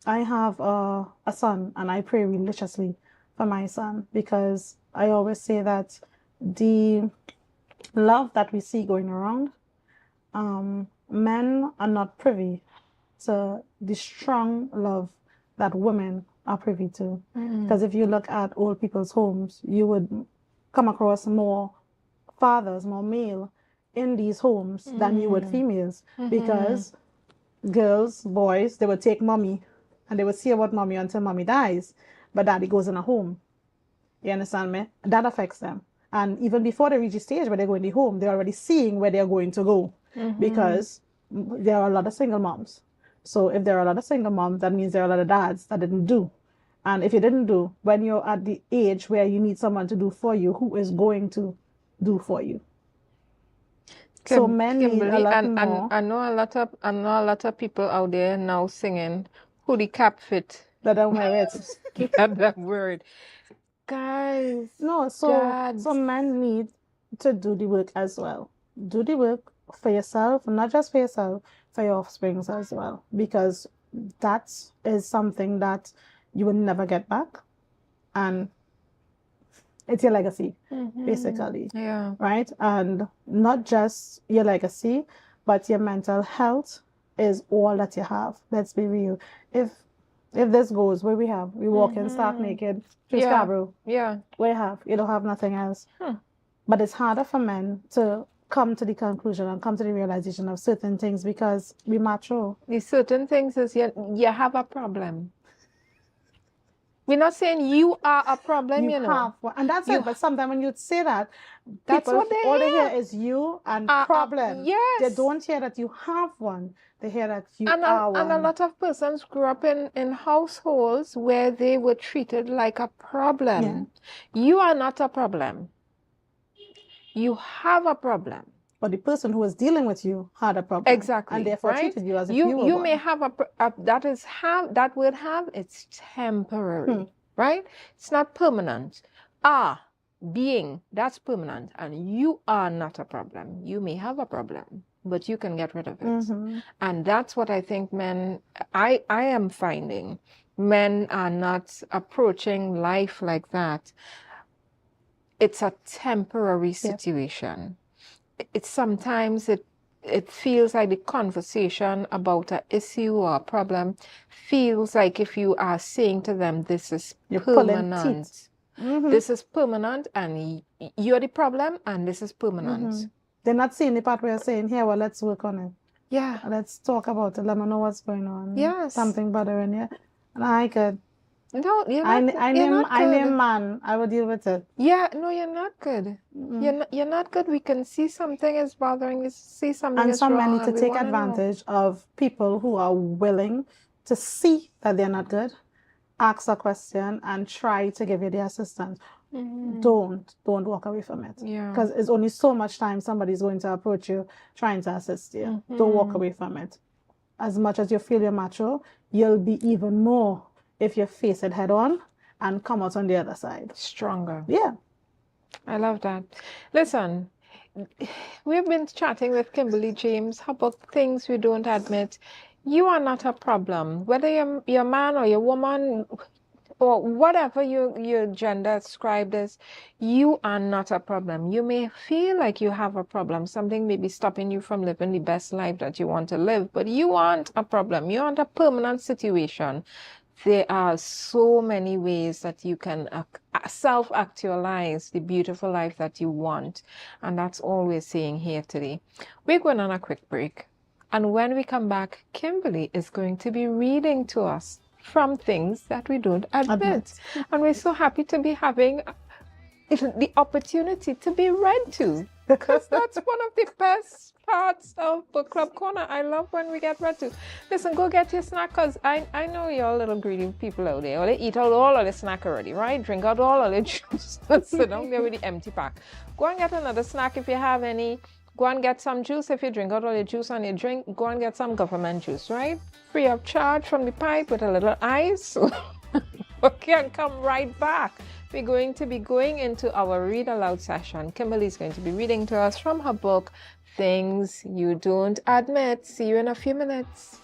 I have a son, and I pray religiously for my son, because I always say that the love that we see going around, men are not privy to the strong love that women are privy to. Because if you look at old people's homes, you would come across more fathers, more male in these homes than you would females, because girls, boys, they would take mommy and they would see about mommy until mommy dies, but daddy goes in a home. You understand me? That affects them. And even before they reach the stage where they go in the home, they're already seeing where they're going to go, because there are a lot of single moms. So if there are a lot of single moms, that means there are a lot of dads that didn't do. And if you didn't do, when you're at the age where you need someone to do for you, who is going to do for you? So men need a lot more. I know a lot of people out there now singing "Who the Cap Fit." That don't wear it. That word, guys. No, so men need to do the work as well. do the work for yourself, not just for yourself, for your offspring as well, because that is something that you will never get back, and it's your legacy, basically. Yeah. Right? And not just your legacy, but your mental health is all that you have. Let's be real. If this goes, what we have, we walk in stark naked through Scarborough. Yeah. What you have, you don't have nothing else. But it's harder for men to come to the conclusion and come to the realization of certain things because we mature. These certain things is you have a problem. We're not saying you are a problem, you know. Have one. And that's it. But sometimes when you say that, that's people, what they all hear. they hear is you and problem. Yes. They don't hear that you have one. They hear that you and are one. And a lot of persons grew up in households where they were treated like a problem. Yeah. You are not a problem. You have a problem. But the person who was dealing with you had a problem. Exactly. And therefore treated you as if you were you one. may have that word have, it's temporary, right? It's not permanent. Being, that's permanent. And you are not a problem. You may have a problem, but you can get rid of it. And that's what I think men, I am finding. Men are not approaching life like that. It's a temporary situation. It's sometimes it feels like the conversation about an issue or a problem feels like if you are saying to them, this is permanent. This is permanent and you're the problem and this is permanent. They're not seeing the part where you're saying, here, well, let's work on it. Yeah. Let's talk about it. Let me know what's going on. Yes. Something bothering you. And I could. No, you're not, I name man. I will deal with it. Yeah, no, you're not good. You're not good. We can see something is bothering you, see something and is some wrong. men need to take advantage of people who are willing to see that they're not good, ask a question, and try to give you the assistance. Don't walk away from it. Yeah. Because it's only so much time somebody's going to approach you trying to assist you. Don't walk away from it. As much as you feel you're mature, you'll be even more if you face it head on and come out on the other side. Stronger. Yeah. I love that. Listen, we've been chatting with Kimberly James about things we don't admit. You are not a problem. Whether you're a man or you're a woman or whatever your gender ascribed as, you are not a problem. You may feel like you have a problem. Something may be stopping you from living the best life that you want to live, but you aren't a problem. You aren't a permanent situation. There are so many ways that you can self-actualize the beautiful life that you want. And that's all we're saying here today. We're going on a quick break. And when we come back, Kimberly is going to be reading to us from things that we don't admit. And we're so happy to be having the opportunity to be read to, because that's one of the best parts of Book Club Corner. I love when we get read to. Listen, go get your snack, because I know you're little greedy people out there. Or they eat out all of the snack already, right? Drink out all of the juice. Sit down there with the empty pack. Go and get another snack if you have any. Go and get some juice if you drink out all your juice on your drink. Go and get some government juice, right? Free of charge from the pipe with a little ice. Okay, and come right back. We're going to be going into our read aloud session. Kimberly is going to be reading to us from her book, Things You Don't Admit. See you in a few minutes.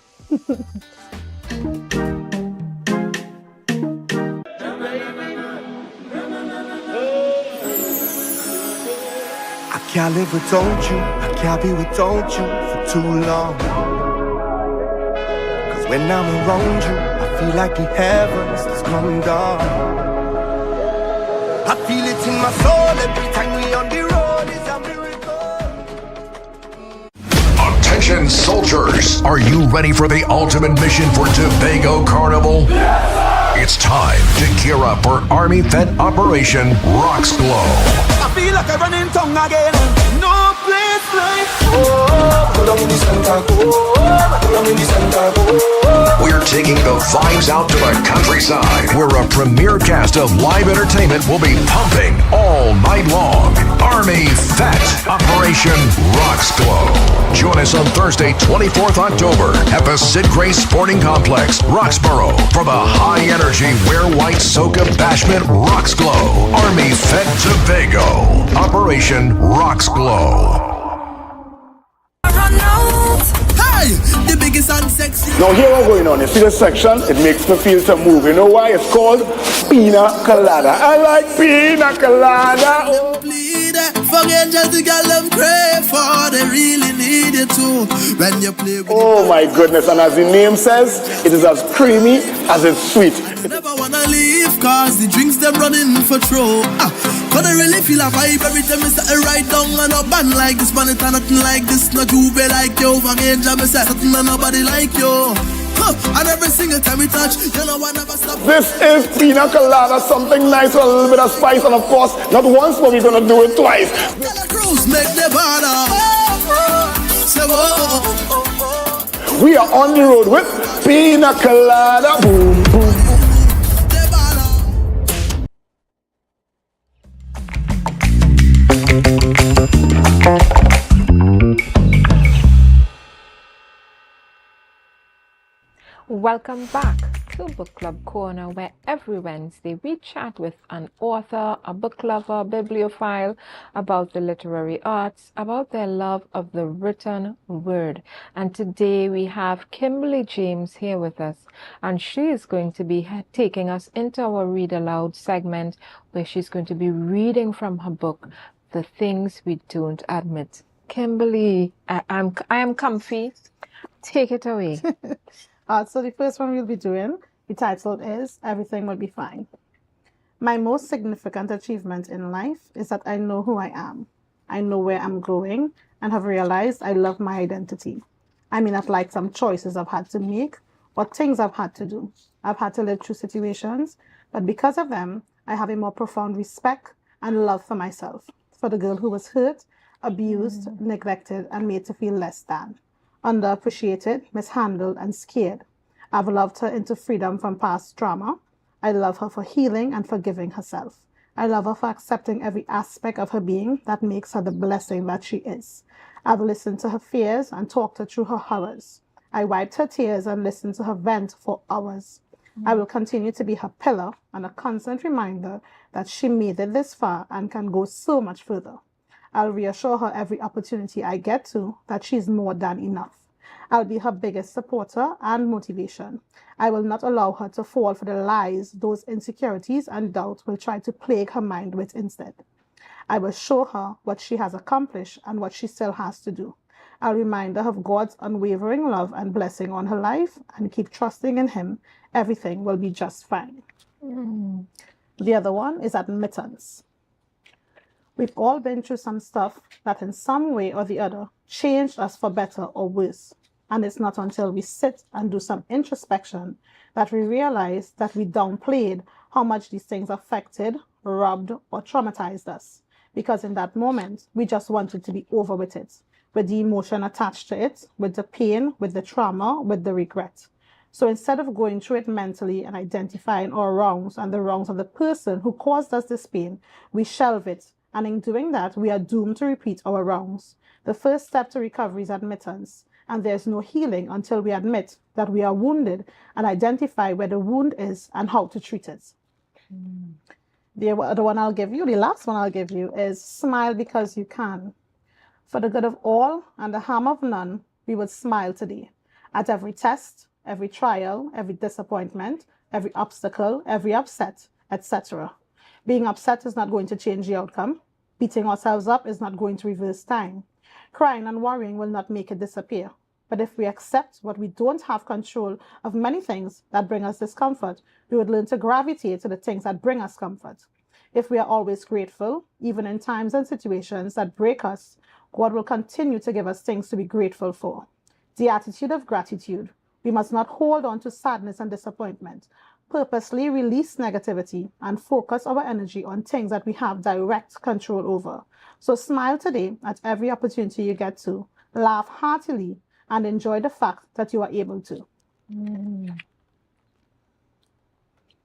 I can't live without you, I can't be without you for too long. Cause when I'm around you, I feel like the heavens is coming down. I feel it in my soul every time we on the road, it's a miracle. Attention soldiers, are you ready for the ultimate mission for Tobago Carnival? It's time to gear up for Army Vet Operation Rocks Glow. I feel like I'm running tongue again. No place like home. Put them in the center, put them in the center. We're taking the vibes out to the countryside, where a premier cast of live entertainment will be pumping all night long. Army Vet Operation Rocks Glow. Join us on Thursday, 24th October at the Sid Grace Sporting Complex, Roxborough, for the high-energy Wear White Soca Bashment Rocks Glow. Army Vet Tobago. Operation Rocks Glow. biggest and sexy. Now here what's going on. You see this section? It makes me feel to move. You know why? It's called Pina Colada. I like Pina Colada. Oh. For angels the girl them pray for, they really need you too. When you play with oh my goodness, and as the name says, it is as creamy as it's sweet. Never wanna leave, cause the drinks them running for throw. But I really feel a vibe every time I set it right down and a band like this, man, it's nothing like this, not you be like you. For angel, I say something and nobody like you. And every single time we touch, you know I never stop. This is Pina Colada, something nice with a little bit of spice, and of course, not once, but we're gonna do it twice. Cruise, make the border. We are on the road with Pina Colada. Boom, boom. Welcome back to Book Club Corner, where every Wednesday we chat with an author, a book lover, bibliophile about the literary arts, about their love of the written word. And today we have Kimberly James here with us, and she is going to be taking us into our Read Aloud segment, where she's going to be reading from her book, The Things We Don't Admit. Kimberly, I am comfy. Take it away. So the first one we'll be doing, the title is Everything Will Be Fine. My most significant achievement in life is that I know who I am. I know where I'm going and have realized I love my identity. I may not like some choices I've had to make or things I've had to do. I've had to live through situations, but because of them, I have a more profound respect and love for myself, for the girl who was hurt, abused, neglected, and made to feel less than. Underappreciated, mishandled, and scared. I've loved her into freedom from past trauma. I love her for healing and forgiving herself. I love her for accepting every aspect of her being that makes her the blessing that she is. I've listened to her fears and talked her through her horrors. I wiped her tears and listened to her vent for hours. I will continue to be her pillar and a constant reminder that she made it this far and can go so much further. I'll reassure her every opportunity I get to that she's more than enough. I'll be her biggest supporter and motivation. I will not allow her to fall for the lies those insecurities and doubts will try to plague her mind with instead. I will show her what she has accomplished and what she still has to do. I'll remind her of God's unwavering love and blessing on her life and keep trusting in Him. Everything will be just fine. The other one is admittance. We've all been through some stuff that in some way or the other changed us for better or worse. And it's not until we sit and do some introspection that we realize that we downplayed how much these things affected, robbed, or traumatized us. Because in that moment, we just wanted to be over with it, with the emotion attached to it, with the pain, with the trauma, with the regret. So instead of going through it mentally and identifying our wrongs and the wrongs of the person who caused us this pain, we shelve it. And in doing that, we are doomed to repeat our wrongs. The first step to recovery is admittance. And there's no healing until we admit that we are wounded and identify where the wound is and how to treat it. The other one I'll give you, the last one I'll give you is smile because you can. For the good of all and the harm of none, we would smile today. At every test, every trial, every disappointment, every obstacle, every upset, etc. Being upset is not going to change the outcome. Beating ourselves up is not going to reverse time. Crying and worrying will not make it disappear. But if we accept what we don't have control of many things that bring us discomfort, we would learn to gravitate to the things that bring us comfort. If we are always grateful, even in times and situations that break us, God will continue to give us things to be grateful for. The attitude of gratitude. We must not hold on to sadness and disappointment. Purposely release negativity and focus our energy on things that we have direct control over. So smile today at every opportunity you get to. Laugh heartily and enjoy the fact that you are able to.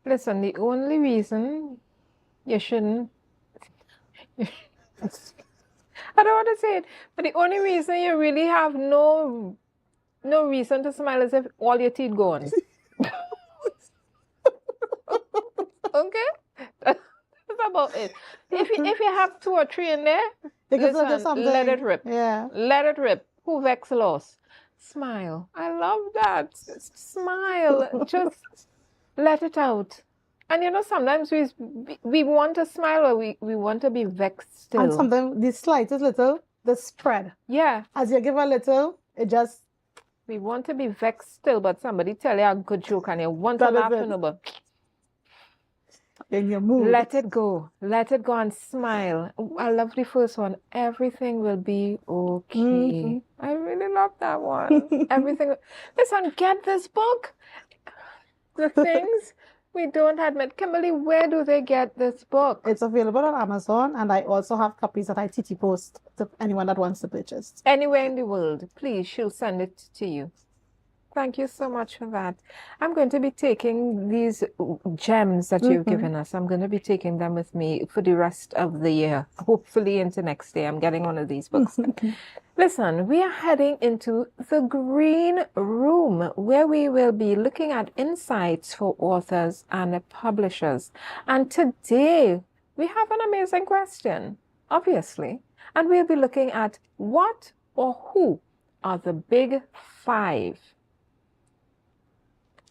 Listen, the only reason you shouldn't... I don't want to say it, but the only reason you really have no reason to smile is if all your teeth gone. Okay? That's about it. If you have 2 or 3 in there, listen, let it rip. Yeah. Let it rip. Who vex lost? Smile. I love that. Smile. Just let it out. And you know, sometimes we want to smile or we want to be vexed still. And sometimes the slightest little, the spread. Yeah. As you give a little, it just... We want to be vexed still, but somebody tell you a good joke and you want to That is laugh, it. you know, but in your mood. let it go. Let it go and smile. I love the first one. Everything will be okay. I really love that one. Everything. Listen, get this book. The things we don't admit. Kimberly, where do they get this book? It's available on Amazon, and I also have copies that I TT post to anyone that wants to purchase. Anywhere in the world, please, she'll send it to you. Thank you so much for that. I'm going to be taking these gems that you've given us. I'm going to be taking them with me for the rest of the year. Hopefully into next year. I'm getting one of these books. Listen, we are heading into the Green Room, where we will be looking at insights for authors and publishers. And today, we have an amazing question, obviously. And we'll be looking at what or who are the big five.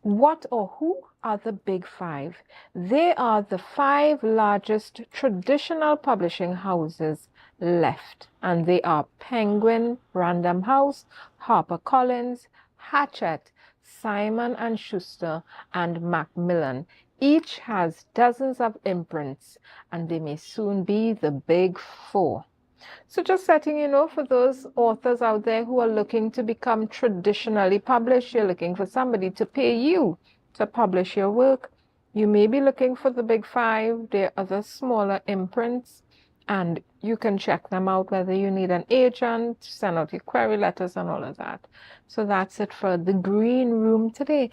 What or who are the big five? They are the 5 largest traditional publishing houses left, and they are Penguin, Random House, HarperCollins, Hachette, Simon & Schuster, and Macmillan. Each has dozens of imprints, and they may soon be the big 4. So just letting you know, for those authors out there who are looking to become traditionally published, you're looking for somebody to pay you to publish your work. You may be looking for the big 5. There are other smaller imprints, and you can check them out, whether you need an agent, send out your query letters and all of that. So that's it for the Green Room today.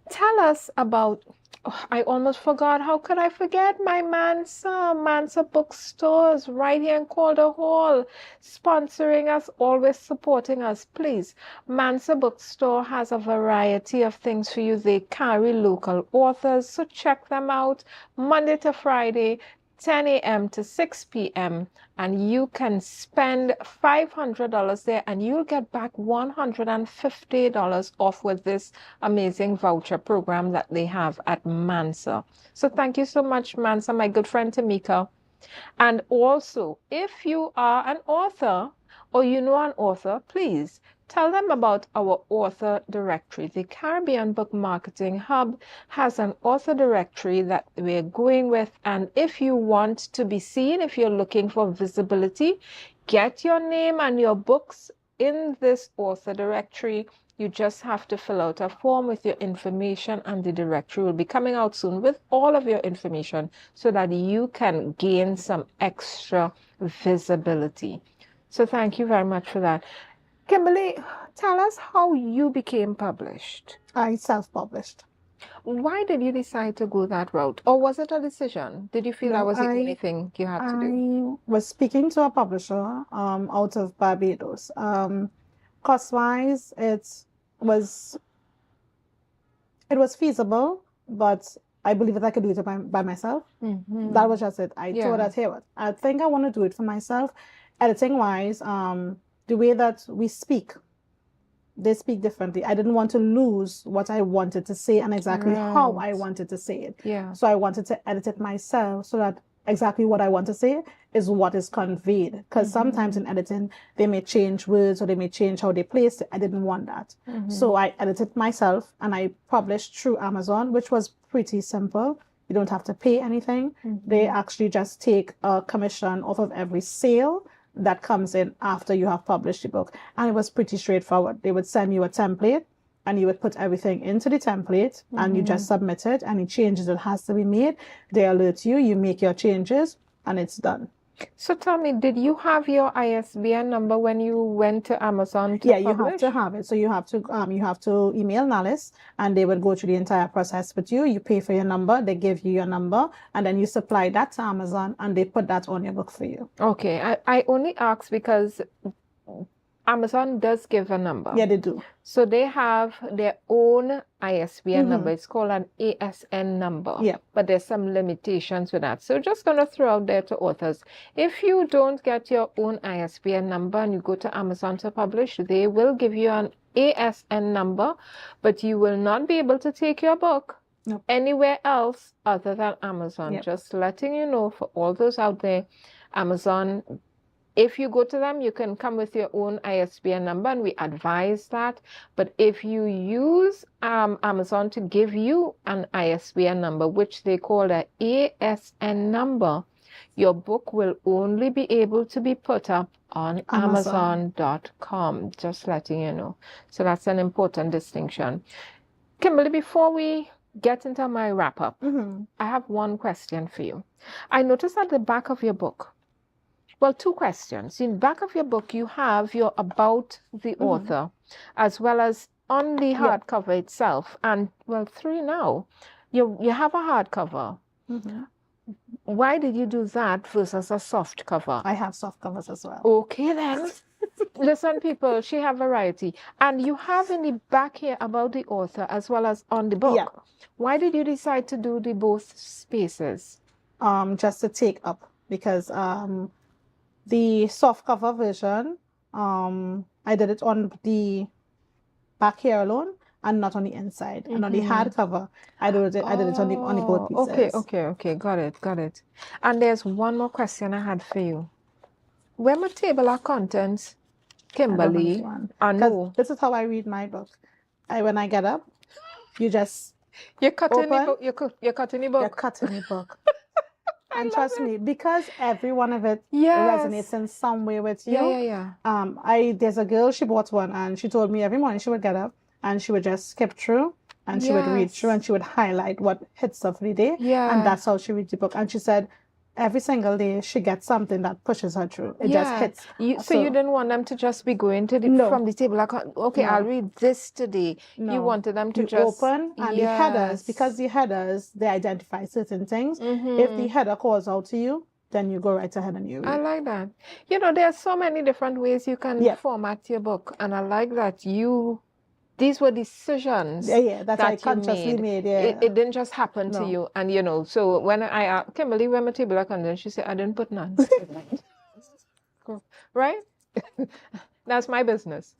Tell us about... Oh, I almost forgot. How could I forget my Mansa bookstores right here in Calder Hall, sponsoring us, always supporting us. Please, Mansa Bookstore has a variety of things for you. They carry local authors, so check them out Monday to Friday, 10 a.m. to 6 p.m. and you can spend $500 there and you'll get back $150 off with this amazing voucher program that they have at Mansa. So thank you so much, Mansa, my good friend Tamika. And also, if you are an author or you know an author, please tell them about our author directory. The Caribbean Book Marketing Hub has an author directory that we're going with. And if you want to be seen, if you're looking for visibility, get your name and your books in this author directory. You just have to fill out a form with your information, and the directory will be coming out soon with all of your information so that you can gain some extra visibility. So thank you very much for that. Kimberly, tell us how you became published. I self-published. Why did you decide to go that route? Or was it a decision? Did you feel that was the only thing you had to do? I was speaking to a publisher out of Barbados. Cost-wise, it was feasible, but I believe that I could do it by myself. That was just it. I told her, hey, what? I think I want to do it for myself. Editing-wise, the way that we speak, they speak differently. I didn't want to lose what I wanted to say and exactly how I wanted to say it. Yeah. So I wanted to edit it myself so that exactly what I want to say is what is conveyed. Because sometimes in editing, they may change words or they may change how they place it. I didn't want that. So I edited myself and I published through Amazon, which was pretty simple. You don't have to pay anything. They actually just take a commission off of every sale that comes in after you have published the book. And it was pretty straightforward. They would send you a template and you would put everything into the template and you just submit it. Any changes that has to be made, they alert you, you make your changes, and it's done. So tell me, did you have your ISBN number when you went to Amazon to publish? You have to have it. So you have to email Nalis and they will go through the entire process with you. You pay for your number, they give you your number, and then you supply that to Amazon and they put that on your book for you. Okay. I only ask because Amazon does give a number. Yeah, they do. So they have their own ISBN number. It's called an ASN number. Yeah. But there's some limitations with that. So just going to throw out there to authors. If you don't get your own ISBN number and you go to Amazon to publish, they will give you an ASN number, but you will not be able to take your book anywhere else other than Amazon. Yep. Just letting you know, for all those out there, Amazon, if you go to them, you can come with your own ISBN number, and we advise that. But if you use Amazon to give you an ISBN number, which they call an ASN number, your book will only be able to be put up on Amazon.com. Just letting you know. So that's an important distinction. Kimberly, before we get into my wrap-up, I have one question for you. I noticed at the back of your book, well, two questions. In the back of your book, you have your about the author, as well as on the hardcover itself. And, well, three now. You have a hardcover. Why did you do that versus a soft cover? I have soft covers as well. Okay, then. Listen, people, she have variety. And you have in the back here about the author as well as on the book. Yeah. Why did you decide to do the both spaces? Just to take up, because the soft cover version, I did it on the back here alone and not on the inside. And on the hardcover, I did it on the both pieces. Okay. Got it. And there's one more question I had for you. When my table of contents, Kimberly, I know. This is how I read my book. When I get up, you're cutting the book. You're cutting the book. You're cutting the book. And trust me, because every one of it resonates in some way with you. Yeah. There's a girl, she bought one, and she told me every morning she would get up and she would just skip through and she would read through and she would highlight what hits her for the day. Yeah. And that's how she reads the book. And she said every single day she gets something that pushes her through. It just hits. So you didn't want them to just be going to from the table. Like, okay, I'll read this today. No. You wanted them to just open and the headers, because the headers, they identify certain things. If the header calls out to you, then you go right ahead and you read. I like that. You know, there are so many different ways you can format your book, and I like that these were decisions that I consciously made. It didn't just happen to you. And, you know, so when I asked Kimberly, where my table of contents, she said, I didn't put none. Right? That's my business.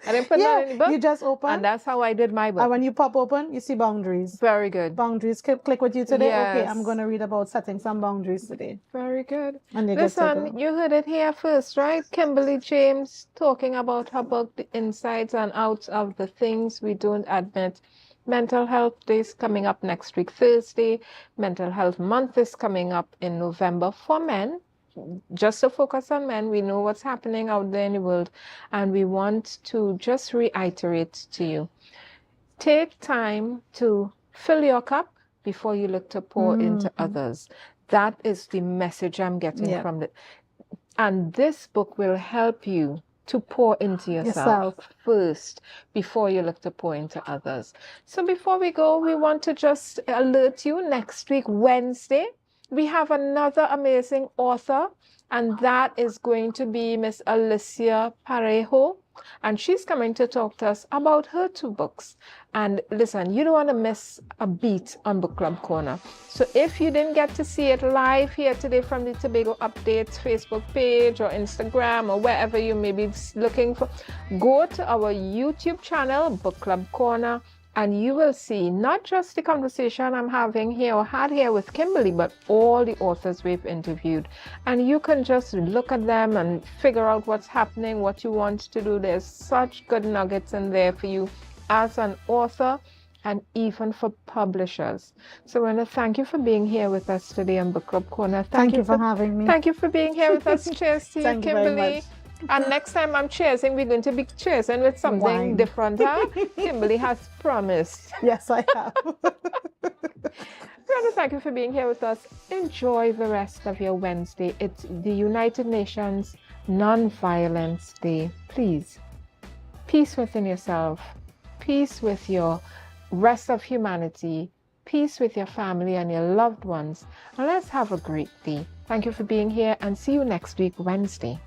I didn't put none in the book. You just open. And that's how I did my book. And when you pop open, you see boundaries. Very good. Boundaries. Click with you today. Yes. Okay, I'm going to read about setting some boundaries today. Very good. And listen, you heard it here first, right? Kimberly James talking about her book, The Insides and Outs of the Things We Don't Admit. Mental Health Day is coming up next week, Thursday. Mental Health Month is coming up in November for men. Just to focus on men, we know what's happening out there in the world, and we want to just reiterate to you, take time to fill your cup before you look to pour into others. That is the message I'm getting from it. And this book will help you to pour into yourself first before you look to pour into others. So before we go, we want to just alert you, next week, Wednesday, we have another amazing author, and that is going to be Miss Alicia Parejo, and she's coming to talk to us about her 2 books. And listen, you don't want to miss a beat on Book Club Corner. So if you didn't get to see it live here today from the Tobago Updates Facebook page or Instagram or wherever you may be looking for, go to our YouTube channel, Book Club Corner, and you will see not just the conversation I'm having here or had here with Kimberly, but all the authors we've interviewed. And you can just look at them and figure out what's happening, what you want to do. There's such good nuggets in there for you as an author and even for publishers. So I want to thank you for being here with us today on Book Club Corner. Thank you for having me. Thank you for being here with us. Cheers to you, Thank Kimberly. you very much. And next time I'm cheersing, we're going to be cheersing with something different, huh? Kimberly has promised. Yes, I have. We want to thank you for being here with us. Enjoy the rest of your Wednesday. It's the United Nations Non-Violence Day. Please, peace within yourself, peace with your rest of humanity, peace with your family and your loved ones. And let's have a great day. Thank you for being here, and see you next week, Wednesday.